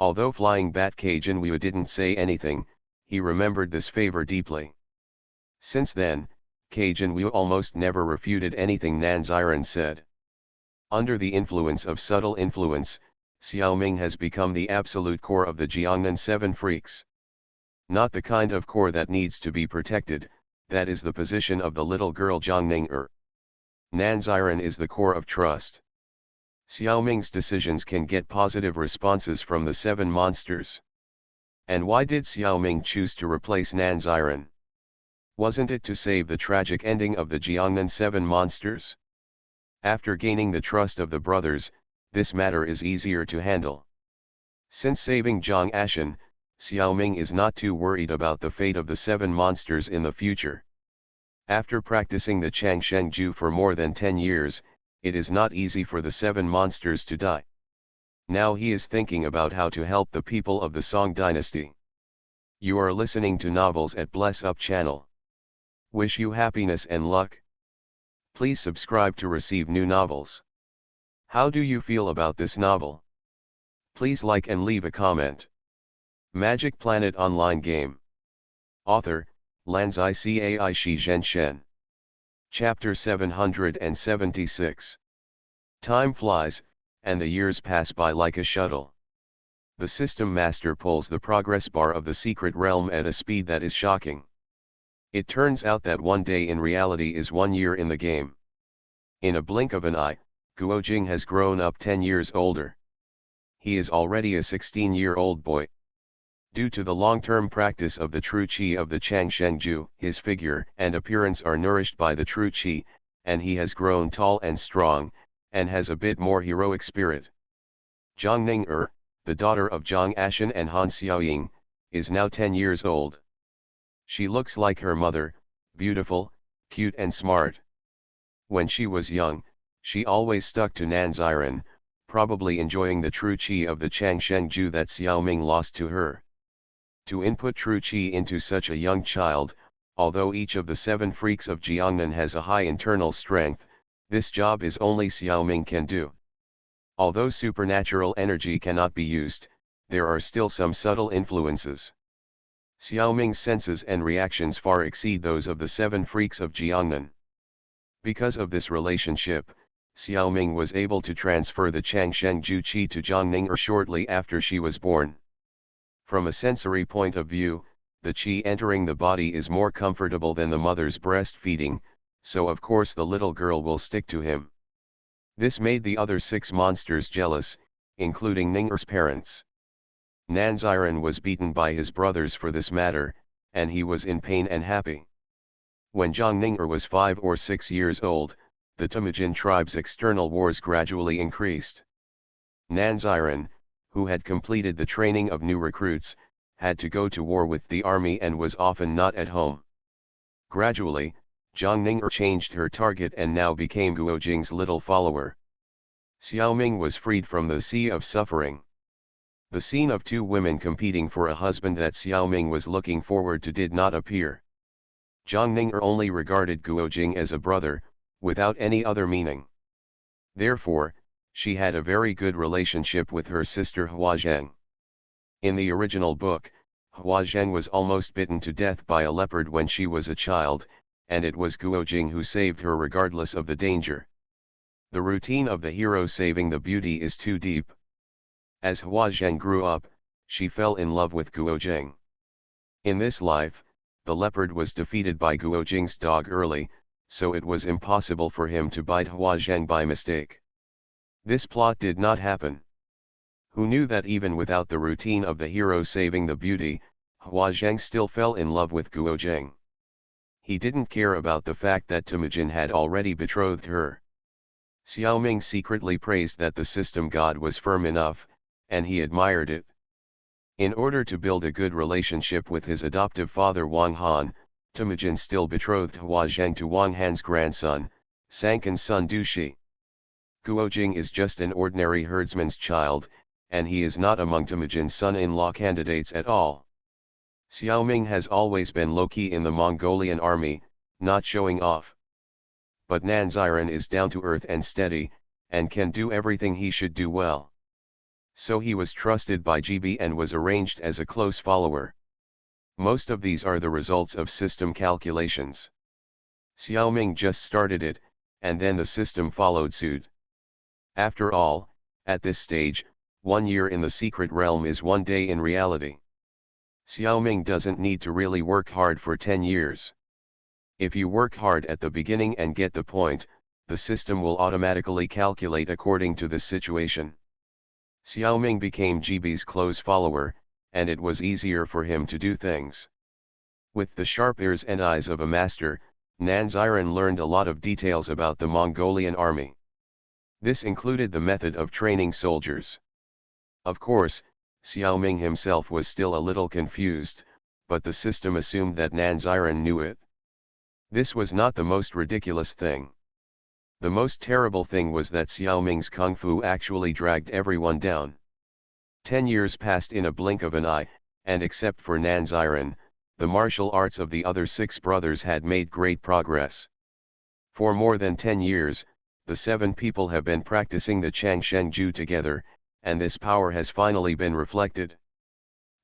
Although Flying Bat Jinwu didn't say anything, he remembered this favor deeply. Since then, Jinwu almost never refuted anything Nanziran said. Under the influence of subtle influence, Xiaoming has become the absolute core of the Jiangnan 7 freaks. Not the kind of core that needs to be protected, that is the position of the little girl Jiangning. Nanziran is the core of trust. Xiaoming's decisions can get positive responses from the 7 monsters. And why did Xiaoming choose to replace Nanziran? Wasn't it to save the tragic ending of the Jiangnan 7 monsters? After gaining the trust of the brothers, this matter is easier to handle. Since saving Zhang Ashen, Xiaoming is not too worried about the fate of the 7 monsters in the future. After practicing the Changshengju for more than 10 years, it is not easy for the 7 monsters to die. Now he is thinking about how to help the people of the Song dynasty. You are listening to Novels at Bless Up channel. Wish you happiness and luck. Please subscribe to receive new novels. How do you feel about this novel? Please like and leave a comment. Magic Planet Online Game. Author, Lanzai Cai Shi Zhen Shen. Chapter 776. Time flies, and the years pass by like a shuttle. The system master pulls the progress bar of the secret realm at a speed that is shocking. It turns out that one day in reality is 1 year in the game. In a blink of an eye, Guojing has grown up 10 years older. He is already a 16-year-old boy. Due to the long-term practice of the true qi of the Changshengju, his figure and appearance are nourished by the true qi, and he has grown tall and strong, and has a bit more heroic spirit. Zhang Ning'er, the daughter of Zhang Ashan and Han Xiaoying, is now 10 years old. She looks like her mother, beautiful, cute and smart. When she was young, she always stuck to Nanziren, probably enjoying the true qi of the Changshengju that Xiaoming lost to her. To input true qi into such a young child, although each of the 7 freaks of Jiangnan has a high internal strength, this job is only Xiaoming can do. Although supernatural energy cannot be used, there are still some subtle influences. Xiaoming's senses and reactions far exceed those of the 7 freaks of Jiangnan. Because of this relationship, Xiaoming was able to transfer the Changshengju qi to Zhang Ning'er shortly after she was born. From a sensory point of view, the qi entering the body is more comfortable than the mother's breastfeeding, so of course the little girl will stick to him. This made the other 6 monsters jealous, including Ning'er's parents. Nanziren was beaten by his brothers for this matter, and he was in pain and happy. When Zhang Ning'er was 5 or 6 years old, the Temujin tribe's external wars gradually increased. Nanziren, who had completed the training of new recruits, had to go to war with the army and was often not at home. Gradually, Zhang Ning'er changed her target and now became Guojing's little follower. Xiaoming was freed from the sea of suffering. The scene of 2 women competing for a husband that Xiaoming was looking forward to did not appear. Zhang Ning'er only regarded Guojing as a brother, without any other meaning. Therefore, she had a very good relationship with her sister Huazheng. In the original book, Huazheng was almost bitten to death by a leopard when she was a child, and it was Guojing who saved her regardless of the danger. The routine of the hero saving the beauty is too deep. As Huazheng grew up, she fell in love with Guojing. In this life, the leopard was defeated by Guojing's dog early, so it was impossible for him to bite Huazheng by mistake. This plot did not happen. Who knew that even without the routine of the hero saving the beauty, Huazheng still fell in love with Guojing. He didn't care about the fact that Temujin had already betrothed her. Xiaoming secretly praised that the system god was firm enough, and he admired it. In order to build a good relationship with his adoptive father Wang Han, Temujin still betrothed Huazheng to Wang Han's grandson, Sankan's son Dushi. Guojing is just an ordinary herdsman's child, and he is not among Temujin's son-in-law candidates at all. Xiaoming has always been low-key in the Mongolian army, not showing off. But Nanziren is down to earth and steady, and can do everything he should do well. So he was trusted by GB and was arranged as a close follower. Most of these are the results of system calculations. Xiaoming just started it, and then the system followed suit. After all, at this stage, 1 year in the secret realm is 1 day in reality. Xiaoming doesn't need to really work hard for 10 years. If you work hard at the beginning and get the point, the system will automatically calculate according to the situation. Xiaoming became GB's close follower, and it was easier for him to do things. With the sharp ears and eyes of a master, Nanziren learned a lot of details about the Mongolian army. This included the method of training soldiers. Of course, Xiaoming himself was still a little confused, but the system assumed that Nanziren knew it. This was not the most ridiculous thing. The most terrible thing was that Xiaoming's kung fu actually dragged everyone down. 10 years passed in a blink of an eye, and except for Nanziren, the martial arts of the other 6 brothers had made great progress. For more than 10 years, the 7 people have been practicing the Changshengju together, and this power has finally been reflected.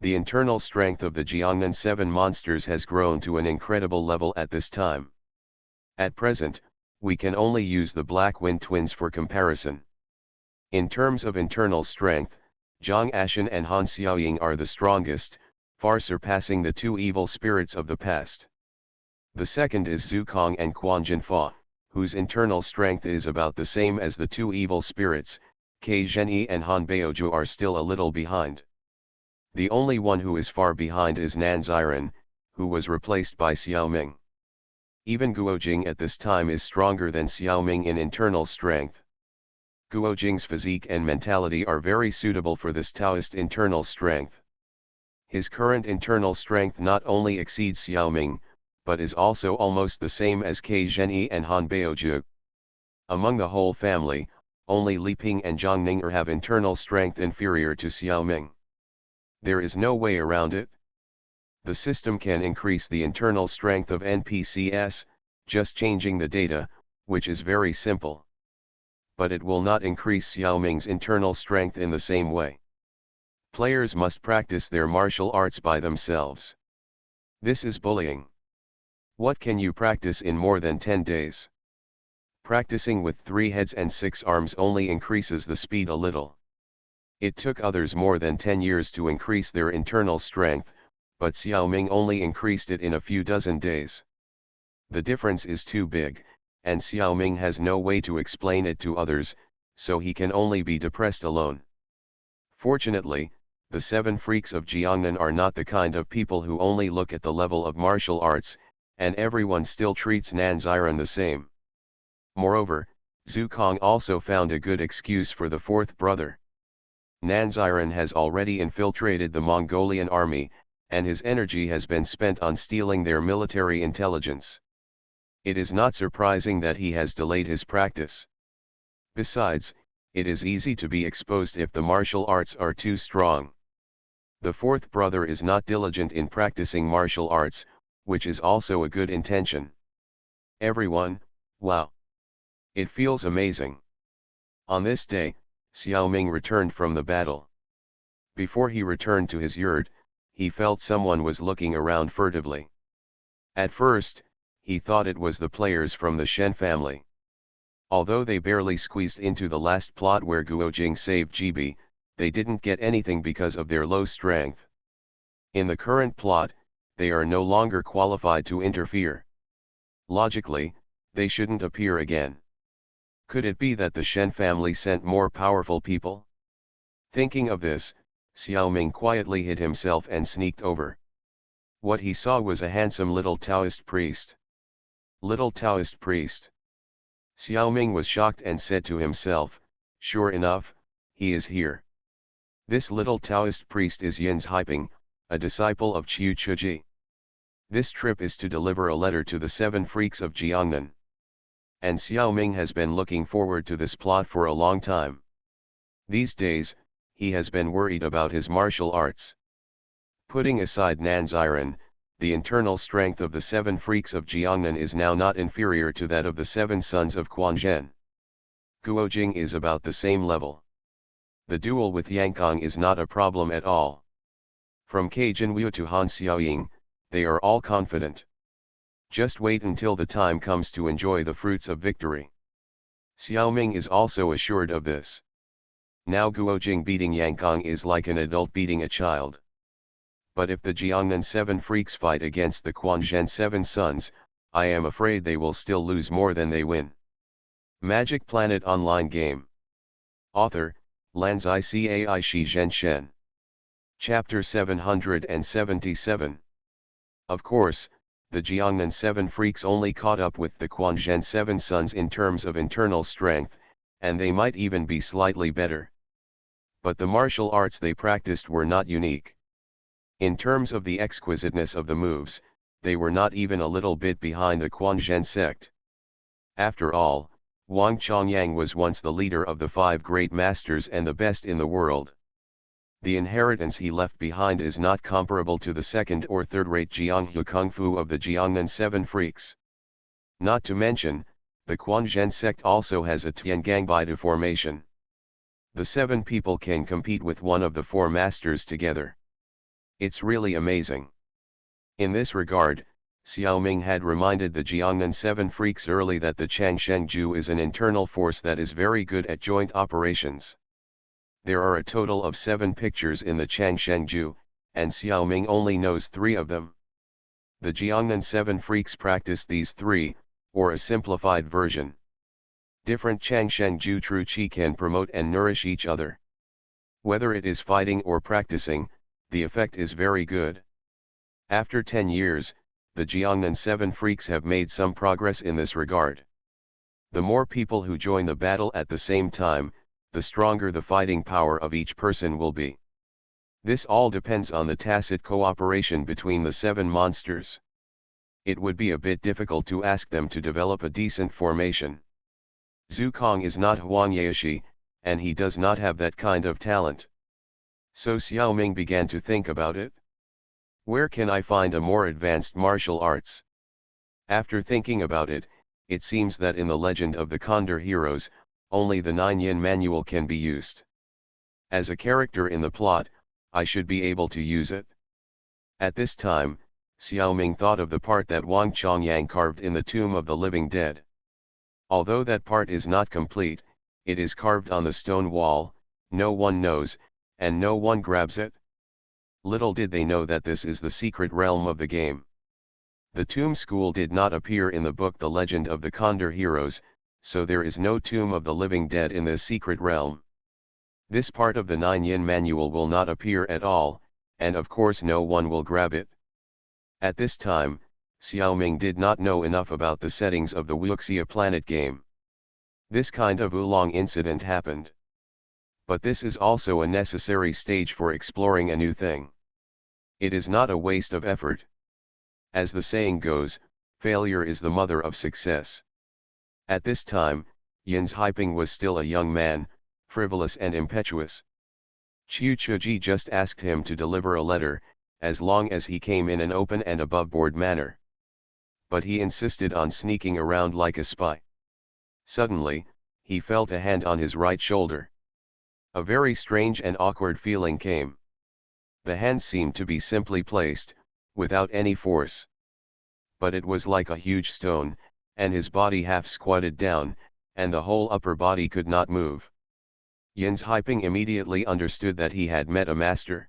The internal strength of the Jiangnan 7 monsters has grown to an incredible level at this time. At present, we can only use the Black Wind twins for comparison. In terms of internal strength, Zhang Ashan and Han Xiaoying are the strongest, far surpassing the 2 evil spirits of the past. The second is Zukong and Quan Jinfa, whose internal strength is about the same as the two evil spirits. Ke Zhenyi and Han Beoju are still a little behind. The only one who is far behind is Nan Ziren, who was replaced by Xiaoming. Even Guojing at this time is stronger than Xiaoming in internal strength. Guojing's physique and mentality are very suitable for this Taoist internal strength. His current internal strength not only exceeds Xiaoming, but is also almost the same as Ke Zhenyi and Han Beoju. Among the whole family, only Li Ping and Zhang Ning have internal strength inferior to Xiaoming. There is no way around it. The system can increase the internal strength of NPCs, just changing the data, which is very simple. But it will not increase Xiaoming's internal strength in the same way. Players must practice their martial arts by themselves. This is bullying. What can you practice in more than 10 days? Practicing with 3 heads and 6 arms only increases the speed a little. It took others more than 10 years to increase their internal strength, but Xiaoming only increased it in a few dozen days. The difference is too big, and Xiaoming has no way to explain it to others, so he can only be depressed alone. Fortunately, the 7 freaks of Jiangnan are not the kind of people who only look at the level of martial arts, and everyone still treats Nan Ziren the same. Moreover, Zukong also found a good excuse for the 4th brother. Nan Ziren has already infiltrated the Mongolian army, and his energy has been spent on stealing their military intelligence. It is not surprising that he has delayed his practice. Besides, it is easy to be exposed if the martial arts are too strong. The 4th brother is not diligent in practicing martial arts, which is also a good intention. Everyone, wow! It feels amazing. On this day, Xiaoming returned from the battle. Before he returned to his yurt, he felt someone was looking around furtively. At first, he thought it was the players from the Shen family. Although they barely squeezed into the last plot where Guojing saved Jibi, they didn't get anything because of their low strength. In the current plot, they are no longer qualified to interfere. Logically, they shouldn't appear again. Could it be that the Shen family sent more powerful people? Thinking of this, Xiaoming quietly hid himself and sneaked over. What he saw was a handsome little Taoist priest. Little Taoist priest. Xiaoming was shocked and said to himself, sure enough, he is here. This little Taoist priest is Yin's Haiping, a disciple of Qiu Chuji. This trip is to deliver a letter to the 7 freaks of Jiangnan. And Xiaoming has been looking forward to this plot for a long time. These days, he has been worried about his martial arts. Putting aside Nan Ziren, the internal strength of the 7 freaks of Jiangnan is now not inferior to that of the 7 sons of Quanzhen. Guojing is about the same level. The duel with Yangkong is not a problem at all. From Ke Jinwu to Han Xiaoying, they are all confident. Just wait until the time comes to enjoy the fruits of victory. Xiaoming is also assured of this. Now Guojing beating Yangkong is like an adult beating a child. But if the Jiangnan 7 freaks fight against the Quanzhen 7 sons, I am afraid they will still lose more than they win. Magic Planet Online Game. Author, Lanzai Cai Shi Zhen Shen. Chapter 777. Of course, the Jiangnan 7 freaks only caught up with the Quanzhen 7 sons in terms of internal strength, and they might even be slightly better. But the martial arts they practiced were not unique. In terms of the exquisiteness of the moves, they were not even a little bit behind the Quanzhen sect. After all, Wang Chongyang was once the leader of the 5 great masters and the best in the world. The inheritance he left behind is not comparable to the second or third-rate Jianghu Kung Fu of the Jiangnan 7 freaks. Not to mention, the Quanzhen sect also has a Tiangangbai formation. The 7 people can compete with one of the 4 masters together. It's really amazing. In this regard, Xiaoming had reminded the Jiangnan 7 freaks early that the Changshengju is an internal force that is very good at joint operations. There are a total of 7 pictures in the Changshengju, and Xiaoming only knows 3 of them. The Jiangnan 7 freaks practice these three, or a simplified version. Different Changsheng Ju Tru Qi can promote and nourish each other. Whether it is fighting or practicing, the effect is very good. After 10 years, the Jiangnan 7 freaks have made some progress in this regard. The more people who join the battle at the same time, the stronger the fighting power of each person will be. This all depends on the tacit cooperation between the 7 monsters. It would be a bit difficult to ask them to develop a decent formation. Zhu Kong is not Huang Yaoshi, and he does not have that kind of talent. So Xiao Ming began to think about it. Where can I find a more advanced martial arts? After thinking about it, it seems that in the legend of the Condor heroes, only the 9 yin manual can be used. As a character in the plot, I should be able to use it. At this time, Xiao Ming thought of the part that Wang Chongyang carved in the Tomb of the Living Dead. Although that part is not complete, it is carved on the stone wall, no one knows, and no one grabs it. Little did they know that this is the secret realm of the game. The Tomb School did not appear in the book The Legend of the Condor Heroes, so there is no Tomb of the Living Dead in this secret realm. This part of the 9 yin manual will not appear at all, and of course no one will grab it. At this time, Xiao Ming did not know enough about the settings of the Wuxia planet game. This kind of oolong incident happened. But this is also a necessary stage for exploring a new thing. It is not a waste of effort. As the saying goes, failure is the mother of success. At this time, Yin's Haiping was still a young man, frivolous and impetuous. Qiu Chuji just asked him to deliver a letter, as long as he came in an open and above-board manner. But he insisted on sneaking around like a spy. Suddenly, he felt a hand on his right shoulder. A very strange and awkward feeling came. The hand seemed to be simply placed, without any force. But it was like a huge stone, and his body half squatted down, and the whole upper body could not move. Yin's Haiping immediately understood that he had met a master.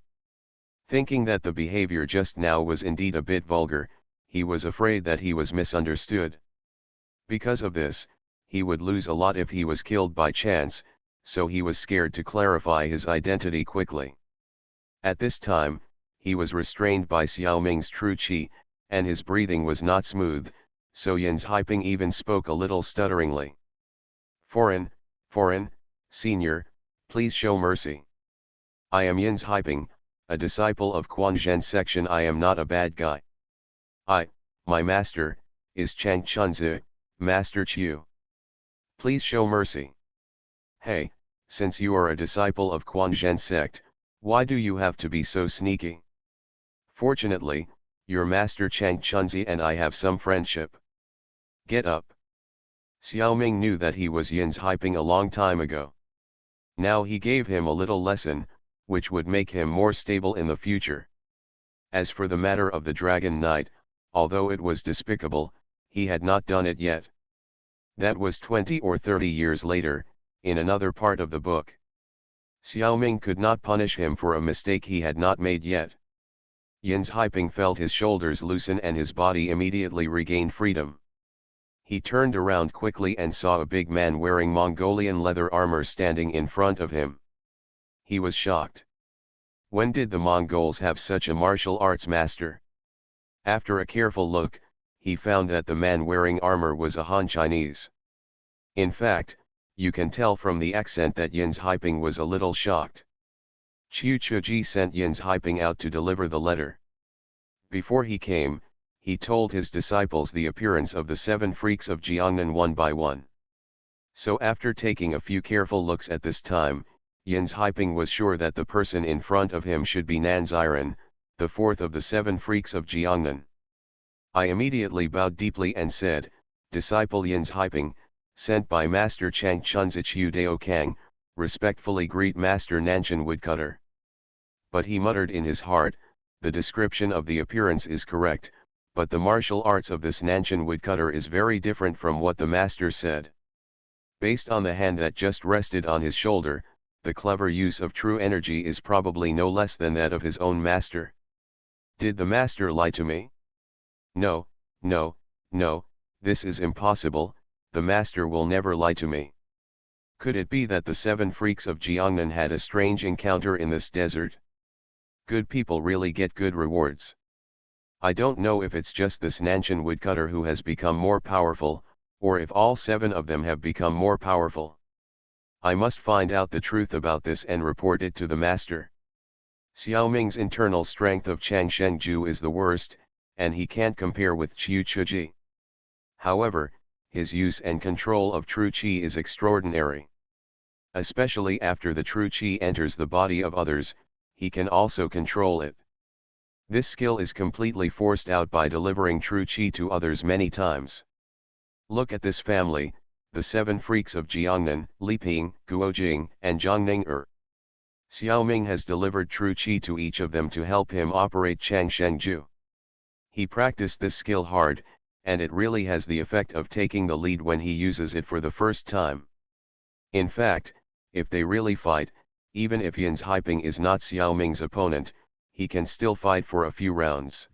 Thinking that the behavior just now was indeed a bit vulgar, he was afraid that he was misunderstood. Because of this, he would lose a lot if he was killed by chance, so he was scared to clarify his identity quickly. At this time, he was restrained by Xiao Ming's true qi, and his breathing was not smooth, so Yin's Haiping even spoke a little stutteringly. Foreign, senior, please show mercy. I am Yin's Haiping, a disciple of Quanzhen section. I am not a bad guy. My master, is Chang Chunzi, Master Qiu. Please show mercy. Hey, since you are a disciple of Quanzhen sect, why do you have to be so sneaky? Fortunately, your master Chang Chunzi and I have some friendship. Get up. Xiao Ming knew that he was Yin's Haiping a long time ago. Now he gave him a little lesson, which would make him more stable in the future. As for the matter of the Dragon Knight, although it was despicable, he had not done it yet. That was 20 or 30 years later, in another part of the book. Xiao Ming could not punish him for a mistake he had not made yet. Yin's Haiping felt his shoulders loosen and his body immediately regained freedom. He turned around quickly and saw a big man wearing Mongolian leather armor standing in front of him. He was shocked. When did the Mongols have such a martial arts master? After a careful look, he found that the man wearing armor was a Han Chinese. In fact, you can tell from the accent that Yin's Haiping was a little shocked. Qiu Chuji sent Yin's Haiping out to deliver the letter. Before he came, he told his disciples the appearance of the 7 freaks of Jiangnan one by one. So after taking a few careful looks at this time, Yin's Haiping was sure that the person in front of him should be Nanziren, the 4th of the 7 freaks of Jiangnan. I immediately bowed deeply and said, Disciple Yin's Haiping, sent by Master Chang Chunzichu Dao Kang, respectfully greet Master Nanshan Woodcutter. But he muttered in his heart, the description of the appearance is correct, but the martial arts of this Nanshan Woodcutter is very different from what the master said. Based on the hand that just rested on his shoulder, the clever use of true energy is probably no less than that of his own master. Did the master lie to me? No, no, no, this is impossible, the master will never lie to me. Could it be that the 7 freaks of Jiangnan had a strange encounter in this desert? Good people really get good rewards. I don't know if it's just this Nanshan woodcutter who has become more powerful, or if all 7 of them have become more powerful. I must find out the truth about this and report it to the master. Xiaoming's internal strength of Chang Shengju is the worst, and he can't compare with Qiu Chuji. However, his use and control of true qi is extraordinary. Especially after the true qi enters the body of others, he can also control it. This skill is completely forced out by delivering true qi to others many times. Look at this family, the 7 freaks of Jiangnan, Li Ping, Guojing, and Zhang Ning'er. Xiaoming has delivered true qi to each of them to help him operate Chang Shengju. He practiced this skill hard, and it really has the effect of taking the lead when he uses it for the first time. In fact, if they really fight, even if Yin's Haiping is not Xiaoming's opponent, he can still fight for a few rounds.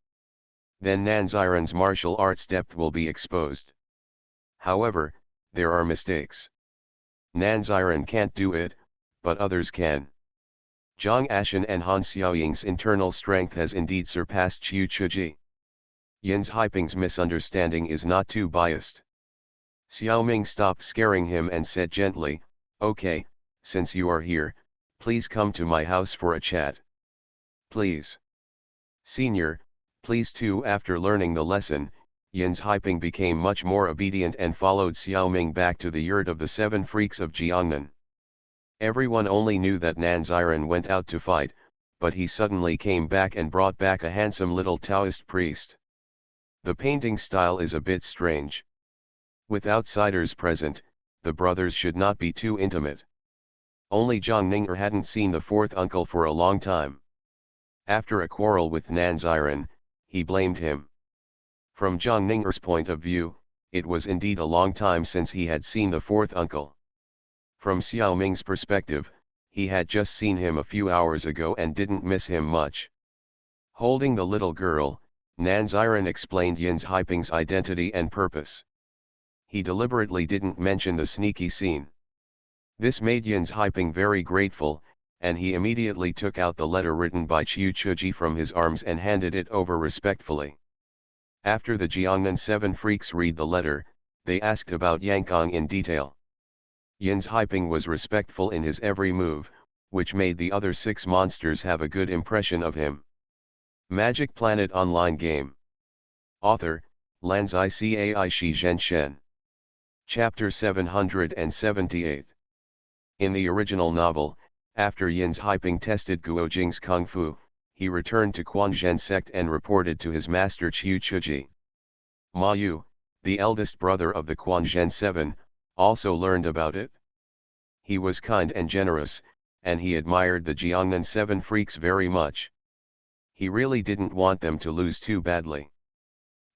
Then Nanziren's martial arts depth will be exposed. However, there are mistakes. Nanziren can't do it, but others can. Zhang Ashan and Han Xiaoying's internal strength has indeed surpassed Qiu Chuji. Yin's Haiping's misunderstanding is not too biased. Xiaoming stopped scaring him and said gently, "Okay, since you are here, please come to my house for a chat." "Please." "Senior, please too." After learning the lesson, Yin's Haiping became much more obedient and followed Xiaoming back to the yurt of the 7 freaks of Jiangnan. Everyone only knew that Nanziren went out to fight, but he suddenly came back and brought back a handsome little Taoist priest. The painting style is a bit strange. With outsiders present, the brothers should not be too intimate. Only Zhang Ning'er hadn't seen the 4th uncle for a long time. After a quarrel with Nanziren, he blamed him. From Zhang Ning'er's point of view, it was indeed a long time since he had seen the 4th uncle. From Xiaoming's perspective, he had just seen him a few hours ago and didn't miss him much. Holding the little girl, Nanziren explained Yin's Haiping's identity and purpose. He deliberately didn't mention the sneaky scene. This made Yin's Haiping very grateful, and he immediately took out the letter written by Qiu Chuji from his arms and handed it over respectfully. After the Jiangnan 7 freaks read the letter, they asked about Yankong in detail. Yin's Haiping was respectful in his every move, which made the other 6 monsters have a good impression of him. Magic Planet Online Game. Author, Lanzai Cai Shi Zhen Shen. Chapter 778. In the original novel, after Yin's Haiping tested Guojing's Kung Fu, he returned to Quanzhen sect and reported to his master Qiu Chuji. Ma Yu, the eldest brother of the Quanzhen 7, also learned about it. He was kind and generous, and he admired the Jiangnan 7 freaks very much. He really didn't want them to lose too badly.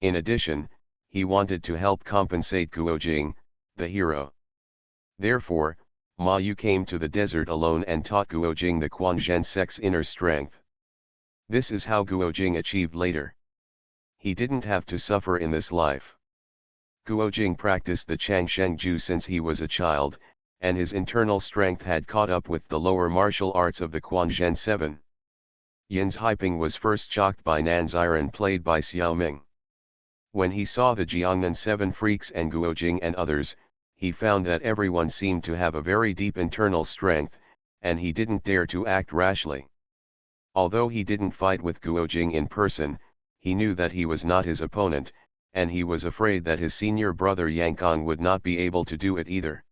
In addition, he wanted to help compensate Guojing, the hero. Therefore, Ma Yu came to the desert alone and taught Guojing the Quanzhen sect's inner strength. This is how Guojing achieved later. He didn't have to suffer in this life. Guojing practiced the Chang Shengju since he was a child, and his internal strength had caught up with the lower martial arts of the Quanzhen 7. Yin's Haiping was first shocked by Nanziren played by Xiaoming. When he saw the Jiangnan 7 freaks and Guojing and others, he found that everyone seemed to have a very deep internal strength, and he didn't dare to act rashly. Although he didn't fight with Guojing in person, he knew that he was not his opponent, and he was afraid that his senior brother Yankong would not be able to do it either.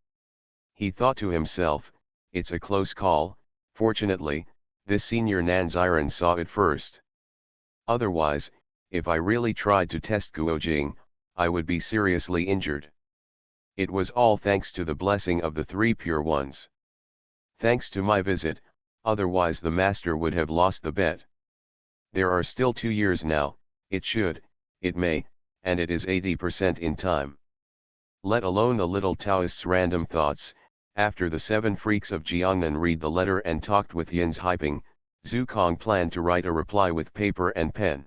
He thought to himself, "It's a close call, fortunately, this senior Nanziren saw it first. Otherwise, if I really tried to test Guojing, I would be seriously injured." It was all thanks to the blessing of the 3 pure ones. Thanks to my visit, otherwise the master would have lost the bet. There are still 2 years now, it may, and it is 80% in time. Let alone the little Taoist's random thoughts. After the 7 freaks of Jiangnan read the letter and talked with Yin's Haiping, Zhu Kong planned to write a reply with paper and pen.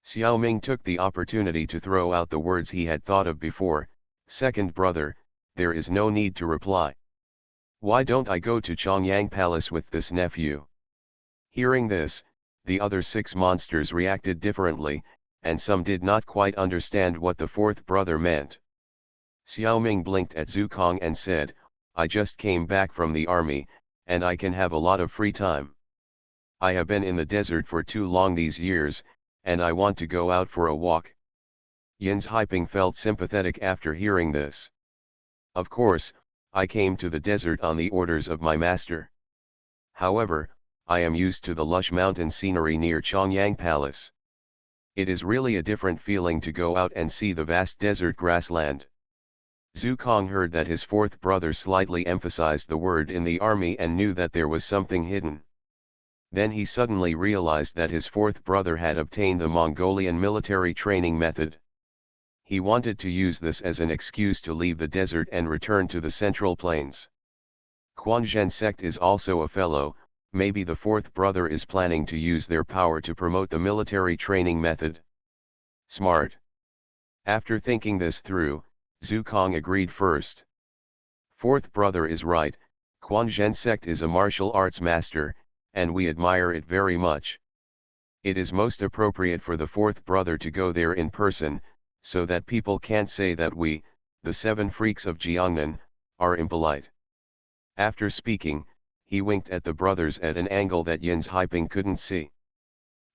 Xiaoming took the opportunity to throw out the words he had thought of before, "Second brother, there is no need to reply. Why don't I go to Chongyang Palace with this nephew?" Hearing this, the other 6 monsters reacted differently, and some did not quite understand what the fourth brother meant. Xiaoming blinked at Zukong and said, "I just came back from the army, and I can have a lot of free time. I have been in the desert for too long these years, and I want to go out for a walk." Yin's felt sympathetic after hearing this. "Of course, I came to the desert on the orders of my master. However, I am used to the lush mountain scenery near Chongyang Palace. It is really a different feeling to go out and see the vast desert grassland." Zukong heard that his fourth brother slightly emphasized the word in the army and knew that there was something hidden. Then he suddenly realized that his fourth brother had obtained the Mongolian military training method. He wanted to use this as an excuse to leave the desert and return to the central plains. Quanzhen sect is also a fellow. Maybe the fourth brother is planning to use their power to promote the military training method. Smart. After thinking this through, Zukong agreed first. Fourth brother is right, Quanzhen sect is a martial arts master, and we admire it very much. It is most appropriate for the fourth brother to go there in person, so that people can't say that we, the 7 freaks of Jiangnan, are impolite. After speaking, he winked at the brothers at an angle that Yin's couldn't see.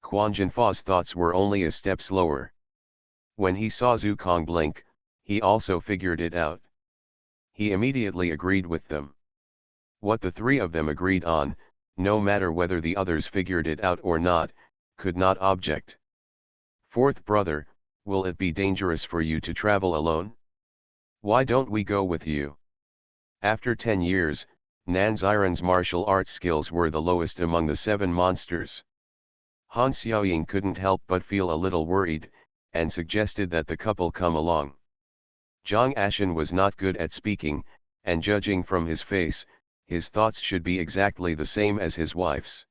Quan Jinfa's thoughts were only a step slower. When he saw Zukong blink, he also figured it out. He immediately agreed with them. What the 3 of them agreed on, no matter whether the others figured it out or not, could not object. "Fourth brother, will it be dangerous for you to travel alone? Why don't we go with you?" After 10 years, Nanziren's martial arts skills were the lowest among the 7 monsters. Han Xiaoying couldn't help but feel a little worried, and suggested that the couple come along. Zhang Ashen was not good at speaking, and judging from his face, his thoughts should be exactly the same as his wife's.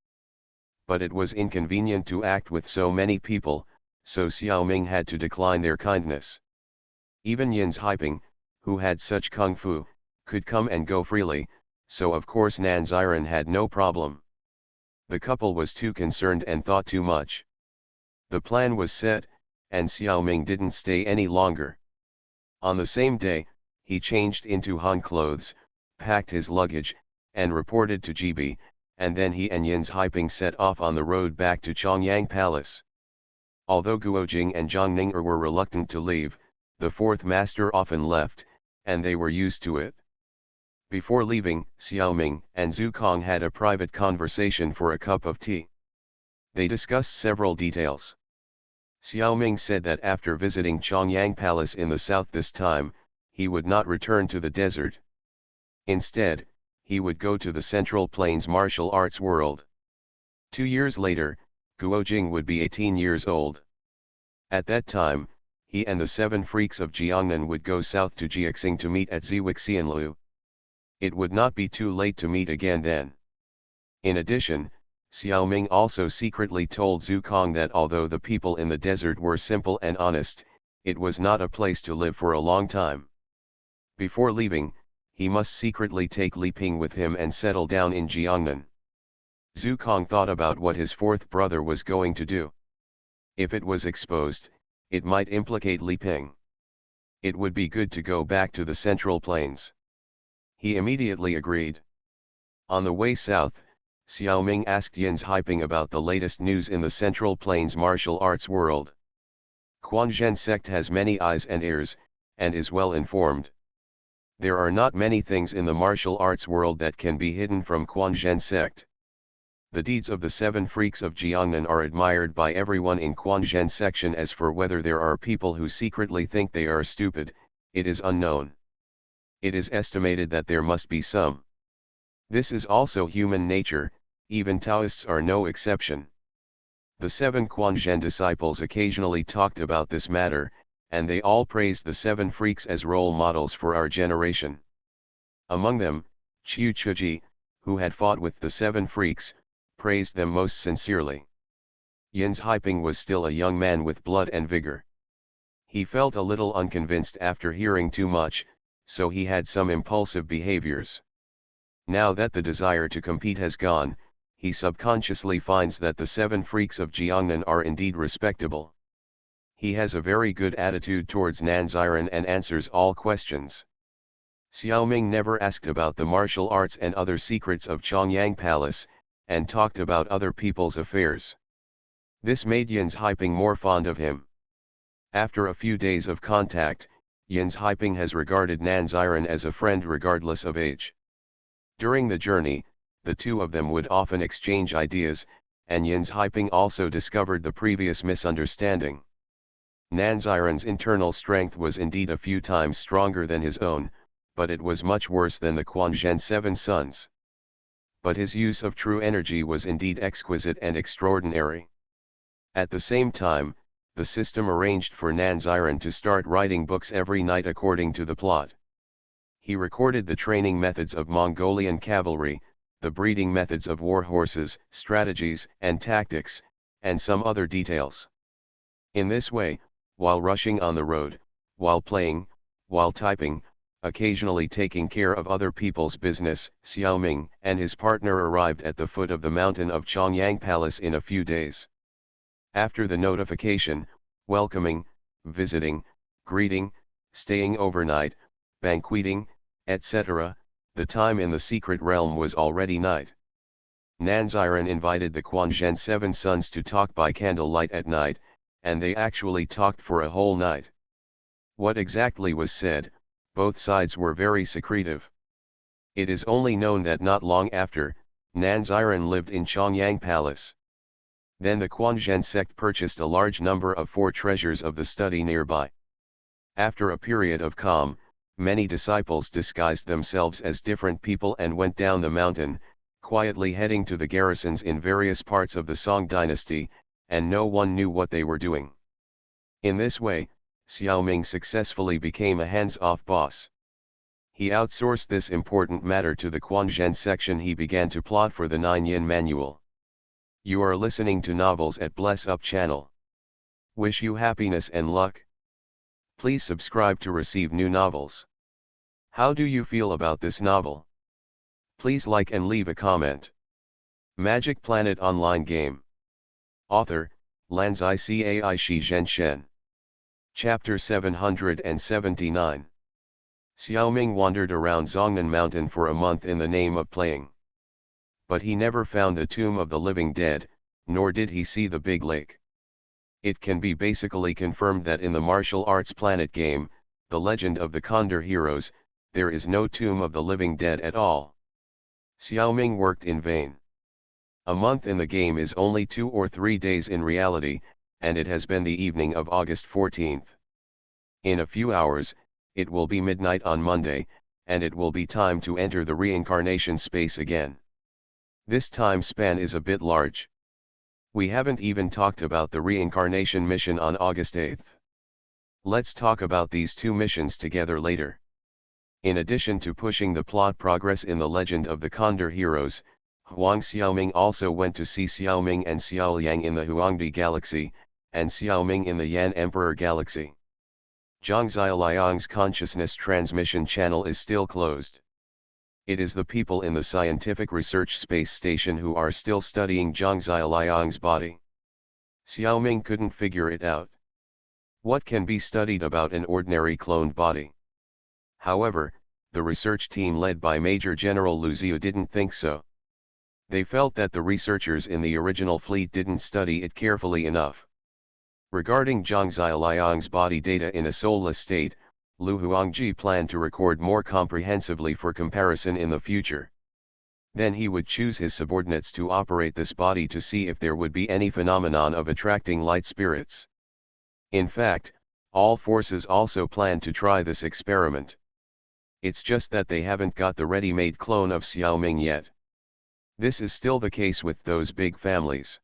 But it was inconvenient to act with so many people, so Xiaoming had to decline their kindness. Even Yin's who had such kung fu, could come and go freely, so of course Nanziren had no problem. The couple was too concerned and thought too much. The plan was set, and Xiaoming didn't stay any longer. On the same day, he changed into Han clothes, packed his luggage, and reported to GB, and then he and Yin's set off on the road back to Chongyang Palace. Although Guojing and Zhang Ninger were reluctant to leave, the fourth master often left, and they were used to it. Before leaving, Xiaoming and Zukong had a private conversation for a cup of tea. They discussed several details. Xiaoming said that after visiting Chongyang Palace in the south this time, he would not return to the desert. Instead, he would go to the Central Plains martial arts world. 2 years later, Guojing would be 18 years old. At that time, he and the 7 freaks of Jiangnan would go south to Jiaxing to meet at Ziwixianlu. It would not be too late to meet again then. In addition, Xiaoming also secretly told Zukong that although the people in the desert were simple and honest, it was not a place to live for a long time. Before leaving, he must secretly take Li Ping with him and settle down in Jiangnan. Zukong thought about what his fourth brother was going to do. If it was exposed, it might implicate Li Ping. It would be good to go back to the Central Plains. He immediately agreed. On the way south, Xiaoming asked Yin's about the latest news in the Central Plains martial arts world. Quanzhen sect has many eyes and ears, and is well informed. There are not many things in the martial arts world that can be hidden from Quanzhen sect. The deeds of the 7 freaks of Jiangnan are admired by everyone in Quanzhen section. As for whether there are people who secretly think they are stupid, it is unknown. It is estimated that there must be some. This is also human nature, even Taoists are no exception. The 7 Quanzhen disciples occasionally talked about this matter, and they all praised the 7 freaks as role models for our generation. Among them, Qiu Chuji, who had fought with the 7 freaks, praised them most sincerely. Hyping was still a young man with blood and vigor. He felt a little unconvinced after hearing too much, so he had some impulsive behaviors. Now that the desire to compete has gone, he subconsciously finds that the 7 freaks of Jiangnan are indeed respectable. He has a very good attitude towards Nanziren and answers all questions. Xiaoming never asked about the martial arts and other secrets of Chongyang Palace, and talked about other people's affairs. This made Hyping more fond of him. After a few days of contact, Hyping has regarded Nanziren as a friend regardless of age. During the journey, the two of them would often exchange ideas, and Hyping also discovered the previous misunderstanding. Nanziren's internal strength was indeed a few times stronger than his own, but it was much worse than the Quanzhen 7 sons. But his use of true energy was indeed exquisite and extraordinary. At the same time, the system arranged for Nanziren to start writing books every night according to the plot. He recorded the training methods of Mongolian cavalry, the breeding methods of war horses, strategies and tactics, and some other details. In this way, while rushing on the road, while playing, while typing, occasionally taking care of other people's business, Xiaoming and his partner arrived at the foot of the mountain of Chongyang Palace in a few days. After the notification, welcoming, visiting, greeting, staying overnight, banqueting, etc., the time in the secret realm was already night. Nanziren invited the Quanzhen 7 sons to talk by candlelight at night, and they actually talked for a whole night. What exactly was said, both sides were very secretive. It is only known that not long after, Nanziren lived in Chongyang Palace. Then the Quanzhen sect purchased a large number of 4 treasures of the study nearby. After a period of calm, many disciples disguised themselves as different people and went down the mountain, quietly heading to the garrisons in various parts of the Song dynasty, and no one knew what they were doing. In this way, Xiaoming successfully became a hands-off boss. He outsourced this important matter to the Quanzhen section. He began to plot for the 9 Yin Manual. You are listening to Novels at Bless Up channel. Wish you happiness and luck. Please subscribe to receive new novels. How do you feel about this novel? Please like and leave a comment. Magic Planet Online Game. Author, Lanzai Cai Shi Zhen Shen. Chapter 779. Xiaoming wandered around Zhongnan Mountain for a month in the name of playing. But he never found the tomb of the living dead, nor did he see the big lake. It can be basically confirmed that in the martial arts planet game, The Legend of the Condor Heroes, there is no tomb of the living dead at all. Xiaoming worked in vain. A month in the game is only 2 or 3 days in reality, and it has been the evening of August 14th. In a few hours, it will be midnight on Monday, and it will be time to enter the reincarnation space again. This time span is a bit large. We haven't even talked about the reincarnation mission on August 8th. Let's talk about these 2 missions together later. In addition to pushing the plot progress in The Legend of the Condor Heroes, Huang Xiaoming also went to see Xiaoming and Xiaoliang in the Huangdi Galaxy, and Xiaoming in the Yan Emperor Galaxy. Zhang Xiaoliang's consciousness transmission channel is still closed. It is the people in the scientific research space station who are still studying Zhang Xiaoliang's body. Xiaoming couldn't figure it out. What can be studied about an ordinary cloned body? However, the research team led by Major General Lu Ziyu didn't think so. They felt that the researchers in the original fleet didn't study it carefully enough. Regarding Zhang Xiaoliang's body data in a soulless state, Lu Huangji planned to record more comprehensively for comparison in the future. Then he would choose his subordinates to operate this body to see if there would be any phenomenon of attracting light spirits. In fact, all forces also planned to try this experiment. It's just that they haven't got the ready-made clone of Xiaoming yet. This is still the case with those big families.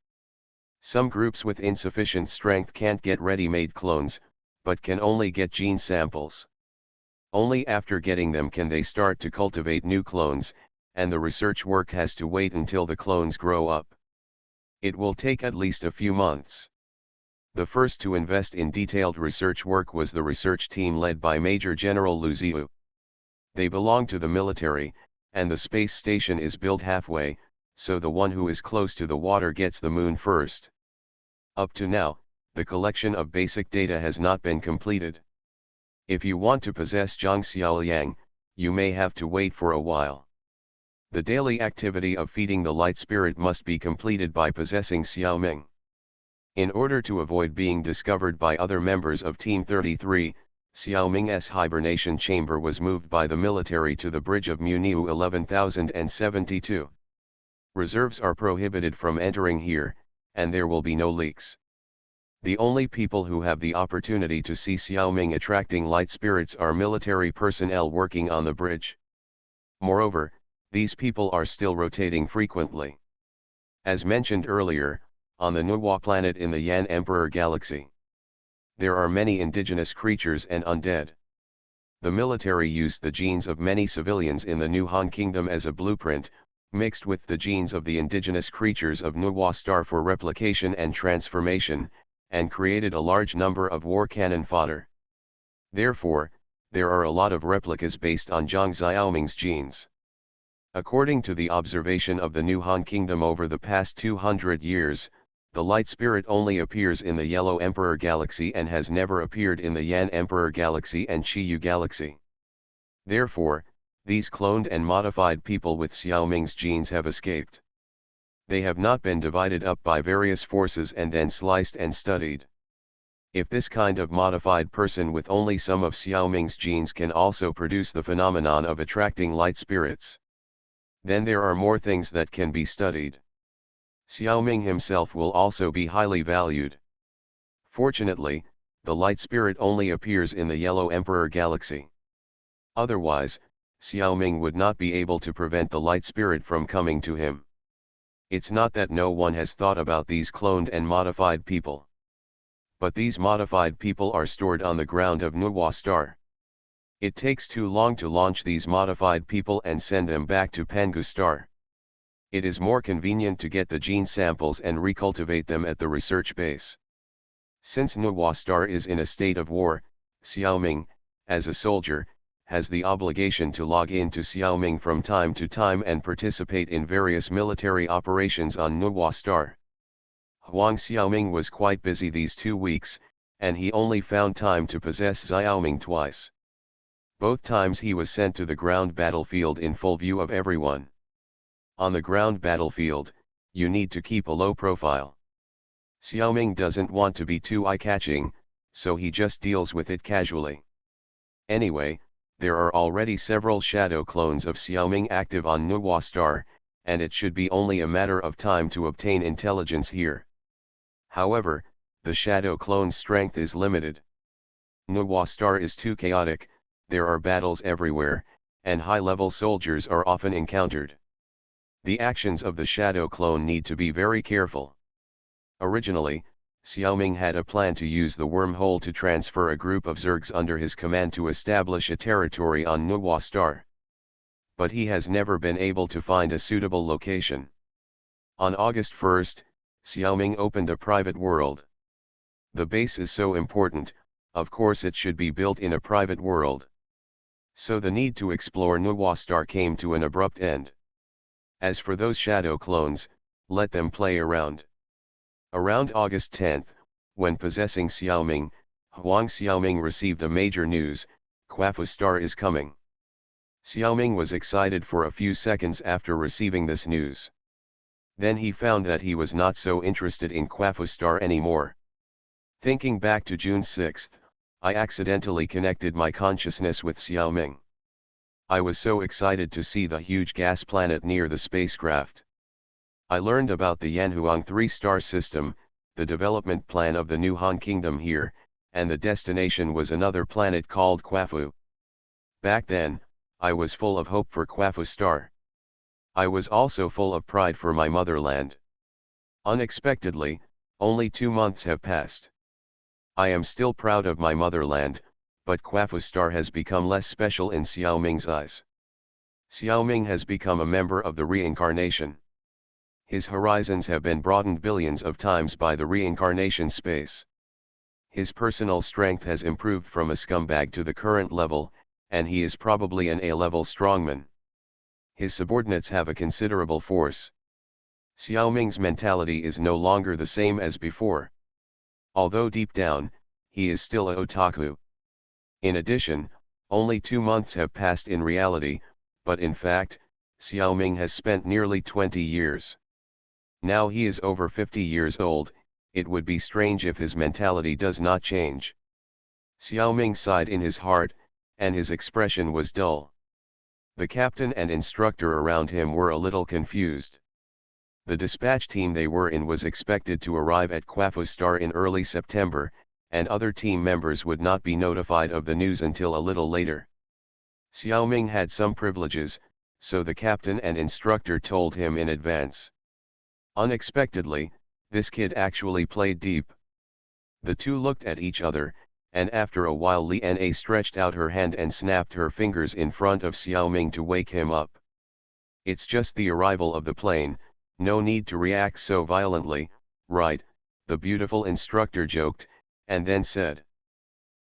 Some groups with insufficient strength can't get ready-made clones, but can only get gene samples. Only after getting them can they start to cultivate new clones, and the research work has to wait until the clones grow up. It will take at least a few months. The first to invest in detailed research work was the research team led by Major General Lu Ziyu. They belong to the military, and the space station is built halfway, so the one who is close to the water gets the moon first. Up to now, the collection of basic data has not been completed. If you want to possess Zhang Xiaoliang, you may have to wait for a while. The daily activity of feeding the light spirit must be completed by possessing Xiaoming. In order to avoid being discovered by other members of Team 33, Xiaoming's hibernation chamber was moved by the military to the bridge of Muniu 11072. Reserves are prohibited from entering here, and there will be no leaks. The only people who have the opportunity to see Xiaoming attracting light spirits are military personnel working on the bridge. Moreover, these people are still rotating frequently. As mentioned earlier, on the Nuwa planet in the Yan Emperor Galaxy, there are many indigenous creatures and undead. The military used the genes of many civilians in the New Han Kingdom as a blueprint, mixed with the genes of the indigenous creatures of Nuwa Star for replication and transformation, and created a large number of war cannon fodder. Therefore, there are a lot of replicas based on Zhang Xiaoming's genes. According to the observation of the New Han Kingdom over the past 200 years, the light spirit only appears in the Yellow Emperor Galaxy and has never appeared in the Yan Emperor Galaxy and Qiyu Galaxy. Therefore, these cloned and modified people with Xiaoming's genes have escaped. They have not been divided up by various forces and then sliced and studied. If this kind of modified person with only some of Xiaoming's genes can also produce the phenomenon of attracting light spirits, then there are more things that can be studied. Xiaoming himself will also be highly valued. Fortunately, the light spirit only appears in the Yellow Emperor Galaxy. Otherwise, Xiaoming would not be able to prevent the light spirit from coming to him. It's not that no one has thought about these cloned and modified people. But these modified people are stored on the ground of Nuwa Star. It takes too long to launch these modified people and send them back to Pangu Star. It is more convenient to get the gene samples and recultivate them at the research base. Since Nuwa Star is in a state of war, Xiaoming, as a soldier, has the obligation to log in to Xiaoming from time to time and participate in various military operations on Nuwa Star. Huang Xiaoming was quite busy these 2 weeks, and he only found time to possess Xiaoming twice. Both times he was sent to the ground battlefield in full view of everyone. On the ground battlefield, you need to keep a low profile. Xiaoming doesn't want to be too eye-catching, so he just deals with it casually. Anyway, there are already several shadow clones of Xiaoming active on Nuwa Star, and it should be only a matter of time to obtain intelligence here. However, the shadow clone's strength is limited. Nuwa Star is too chaotic, there are battles everywhere, and high-level soldiers are often encountered. The actions of the shadow clone need to be very careful. Originally, Xiaoming had a plan to use the wormhole to transfer a group of Zergs under his command to establish a territory on Nuwa Star. But he has never been able to find a suitable location. On August 1st, Xiaoming opened a private world. The base is so important, of course it should be built in a private world. So the need to explore Nuwa Star came to an abrupt end. As for those shadow clones, let them play around. Around August 10th, when possessing Xiaoming, Huang Xiaoming received a major news: Quafu Star is coming. Xiaoming was excited for a few seconds after receiving this news. Then he found that he was not so interested in Quafu Star anymore. Thinking back to June 6th, I accidentally connected my consciousness with Xiaoming. I was so excited to see the huge gas planet near the spacecraft. I learned about the Yanhuang 3-star system, the development plan of the New Han Kingdom here, and the destination was another planet called Quafu. Back then, I was full of hope for Quafu Star. I was also full of pride for my motherland. Unexpectedly, only 2 months have passed. I am still proud of my motherland, but Quafu Star has become less special in Xiaoming's eyes. Xiaoming has become a member of the reincarnation. His horizons have been broadened billions of times by the reincarnation space. His personal strength has improved from a scumbag to the current level, and he is probably an A-level strongman. His subordinates have a considerable force. Xiao Ming's mentality is no longer the same as before. Although deep down, he is still a otaku. In addition, only 2 months have passed in reality, but in fact, Xiao Ming has spent nearly 20 years. Now he is over 50 years old. It would be strange if his mentality does not change. Xiao Ming sighed in his heart, and his expression was dull. The captain and instructor around him were a little confused. The dispatch team they were in was expected to arrive at Quafu Star in early September, and other team members would not be notified of the news until a little later. Xiao Ming had some privileges, so the captain and instructor told him in advance. Unexpectedly, this kid actually played deep. The two looked at each other, and after a while Liana stretched out her hand and snapped her fingers in front of Xiao Ming to wake him up. It's just the arrival of the plane, no need to react so violently, right? The beautiful instructor joked, and then said.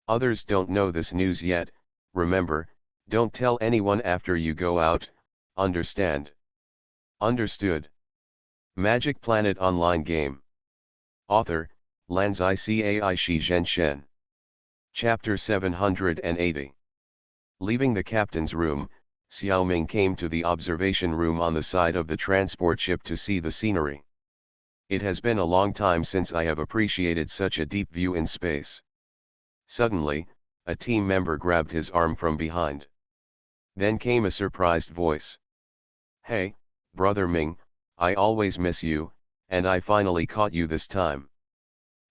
Others don't know this news yet, remember, don't tell anyone after you go out, understand? Understood. Magic Planet Online Game. Author, Lanzai Cai Shi Zhen Shen. Chapter 780. Leaving the captain's room, Xiao Ming came to the observation room on the side of the transport ship to see the scenery. It has been a long time since I have appreciated such a deep view in space. Suddenly, a team member grabbed his arm from behind. Then came a surprised voice. Hey, Brother Ming, I always miss you, and I finally caught you this time.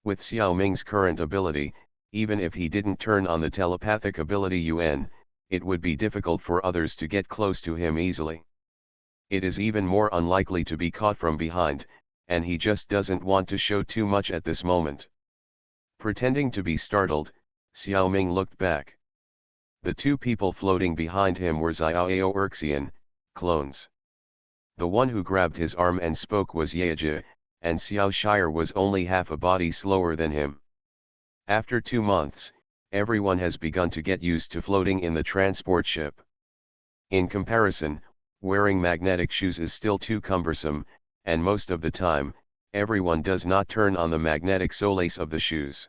With Xiao Ming's current ability, even if he didn't turn on the telepathic ability Yuan, it would be difficult for others to get close to him easily. It is even more unlikely to be caught from behind, and he just doesn't want to show too much at this moment. Pretending to be startled, Xiao Ming looked back. The two people floating behind him were Xiao Urxian, clones. The one who grabbed his arm and spoke was Yaji, and Xiao Shire was only half a body slower than him. After 2 months, everyone has begun to get used to floating in the transport ship. In comparison, wearing magnetic shoes is still too cumbersome, and most of the time, everyone does not turn on the magnetic soles of the shoes.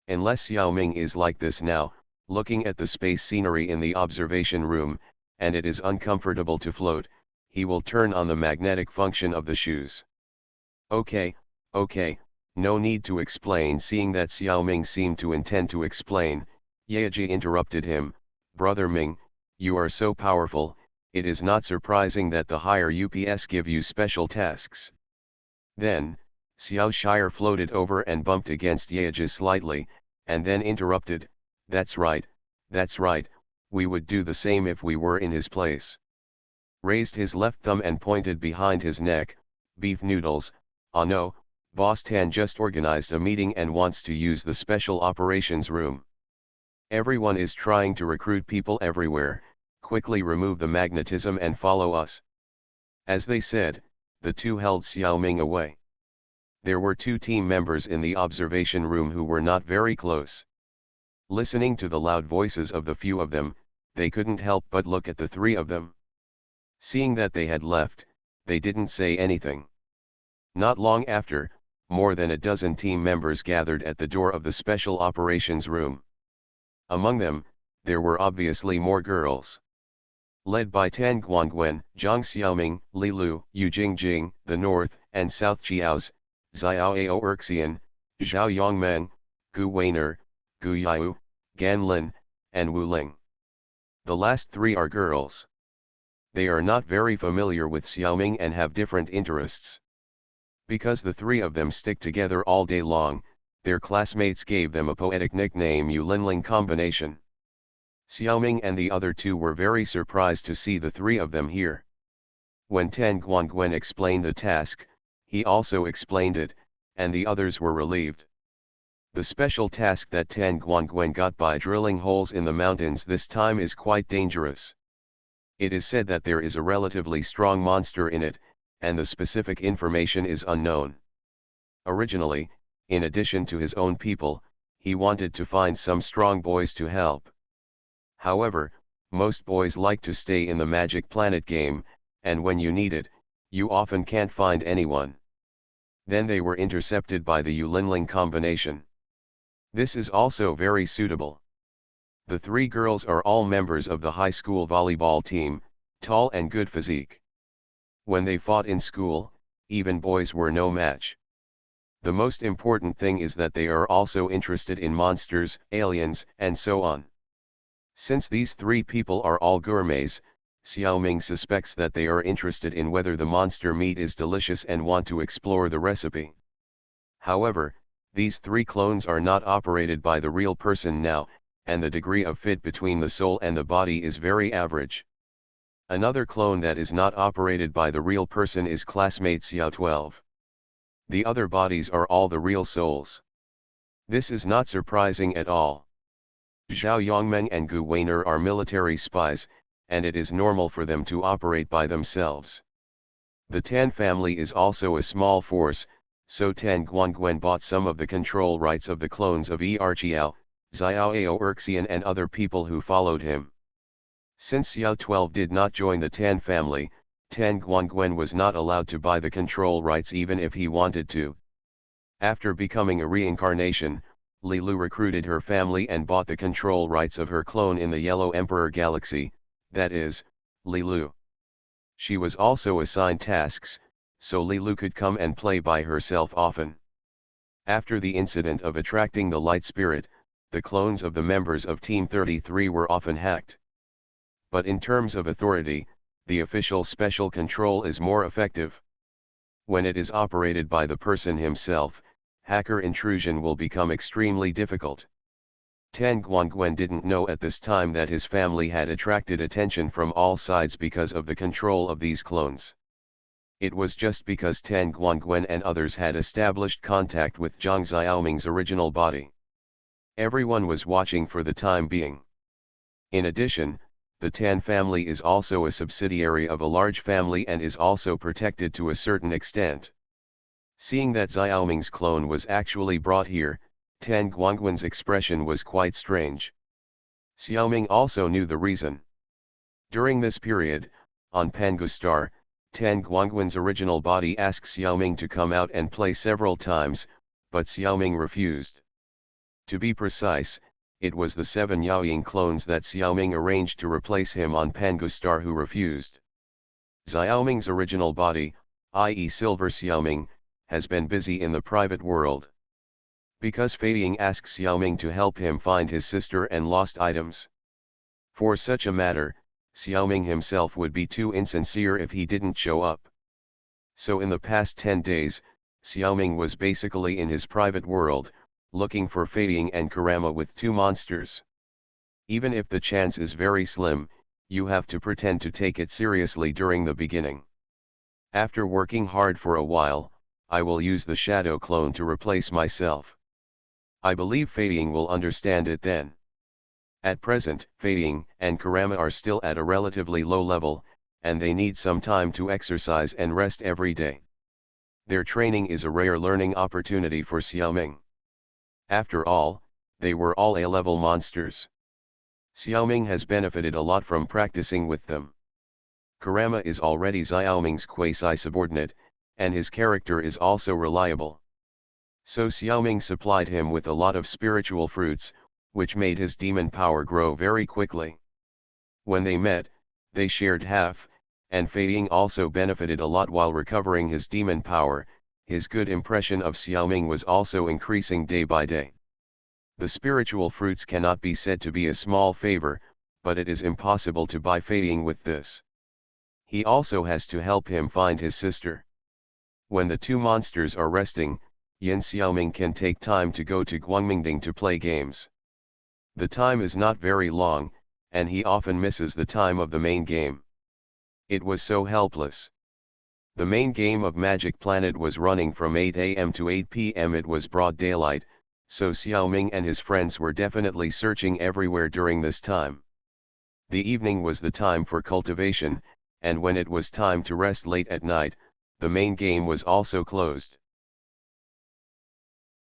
Unless Xiao Ming is like this now, looking at the space scenery in the observation room, and it is uncomfortable to float, he will turn on the magnetic function of the shoes. Okay, no need to explain. Seeing that Xiao Ming seemed to intend to explain, Yaji interrupted him, Brother Ming, you are so powerful, it is not surprising that the higher UPS give you special tasks. Then, Xiao Shire floated over and bumped against Yaji slightly, and then interrupted, that's right, we would do the same if we were in his place. Raised his left thumb and pointed behind his neck, beef noodles, ah no, Boss Tan just organized a meeting and wants to use the special operations room. Everyone is trying to recruit people everywhere, quickly remove the magnetism and follow us. As they said, the two held Xiao Ming away. There were 2 team members in the observation room who were not very close. Listening to the loud voices of the few of them, they couldn't help but look at the 3 of them. Seeing that they had left, they didn't say anything. Not long after, more than a dozen team members gathered at the door of the special operations room. Among them, there were obviously more girls. Led by Tan Guangwen, Zhang Xiaoming, Li Lu, Yu Jingjing, the North and South Chiaos, Xiao Urxian, Zhao Yongmeng, Gu Weiner, Gu Yao, Gan Lin, and Wu Ling. The last 3 are girls. They are not very familiar with Xiaoming and have different interests. Because the 3 of them stick together all day long, their classmates gave them a poetic nickname Yulinling combination. Xiaoming and the other 2 were very surprised to see the 3 of them here. When Tan Guangwen explained the task, he also explained it, and the others were relieved. The special task that Tan Guangwen got by drilling holes in the mountains this time is quite dangerous. It is said that there is a relatively strong monster in it, and the specific information is unknown. Originally, in addition to his own people, he wanted to find some strong boys to help. However, most boys like to stay in the Magic Planet game, and when you need it, you often can't find anyone. Then they were intercepted by the Yunling combination. This is also very suitable. The three girls are all members of the high school volleyball team, tall and good physique. When they fought in school, even boys were no match. The most important thing is that they are also interested in monsters, aliens, and so on. Since these three people are all gourmets, Xiaoming suspects that they are interested in whether the monster meat is delicious and want to explore the recipe. However, these three clones are not operated by the real person now, and the degree of fit between the soul and the body is very average. Another clone that is not operated by the real person is classmate Xiao 12. The other bodies are all the real souls. This is not surprising at all. Zhao Yongmeng and Gu Weiner are military spies, and it is normal for them to operate by themselves. The Tan family is also a small force, so Tan Guangwen bought some of the control rights of the clones of Erqiao, Xiao Erxian and other people who followed him. Since Xiao 12 did not join the Tan family, Tan Guangwen was not allowed to buy the control rights even if he wanted to. After becoming a reincarnation, Li Lu recruited her family and bought the control rights of her clone in the Yellow Emperor Galaxy, that is, Li Lu. She was also assigned tasks, so Li Lu could come and play by herself often. After the incident of attracting the light spirit, the clones of the members of Team 33 were often hacked. But in terms of authority, the official special control is more effective. When it is operated by the person himself, hacker intrusion will become extremely difficult. Tan Guangwen didn't know at this time that his family had attracted attention from all sides because of the control of these clones. It was just because Tan Guangwen and others had established contact with Zhang Xiaoming's original body. Everyone was watching for the time being. In addition, the Tan family is also a subsidiary of a large family and is also protected to a certain extent. Seeing that Xiaoming's clone was actually brought here, Tan Guangwen's expression was quite strange. Xiaoming also knew the reason. During this period, on Pangu Star, Tan Guangwen's original body asked Xiaoming to come out and play several times, but Xiaoming refused. To be precise, it was the 7 Yaoying clones that Xiaoming arranged to replace him on Pangu Star who refused. Xiaoming's original body, i.e. Silver Xiaoming, has been busy in the private world. Because Fei Ying asks Xiaoming to help him find his sister and lost items. For such a matter, Xiaoming himself would be too insincere if he didn't show up. So in the past 10 days, Xiaoming was basically in his private world, looking for Fei Ying and Kurama with 2 monsters. Even if the chance is very slim, you have to pretend to take it seriously during the beginning. After working hard for a while, I will use the shadow clone to replace myself. I believe Fei Ying will understand it then. At present, Fei Ying and Kurama are still at a relatively low level, and they need some time to exercise and rest every day. Their training is a rare learning opportunity for Xiaoming. After all, they were all A-level monsters. Xiaoming has benefited a lot from practicing with them. Kurama is already Xiaoming's quasi-subordinate, and his character is also reliable. So Xiaoming supplied him with a lot of spiritual fruits, which made his demon power grow very quickly. When they met, they shared half, and Fei Ying also benefited a lot while recovering his demon power. His good impression of Xiaoming was also increasing day by day. The spiritual fruits cannot be said to be a small favor, but it is impossible to buy Fei Ying with this. He also has to help him find his sister. When the 2 monsters are resting, Yin Xiaoming can take time to go to Guangmingding to play games. The time is not very long, and he often misses the time of the main game. It was so helpless. The main game of Magic Planet was running from 8 AM to 8 PM. It was broad daylight, so Xiaoming and his friends were definitely searching everywhere during this time. The evening was the time for cultivation, and when it was time to rest late at night, the main game was also closed.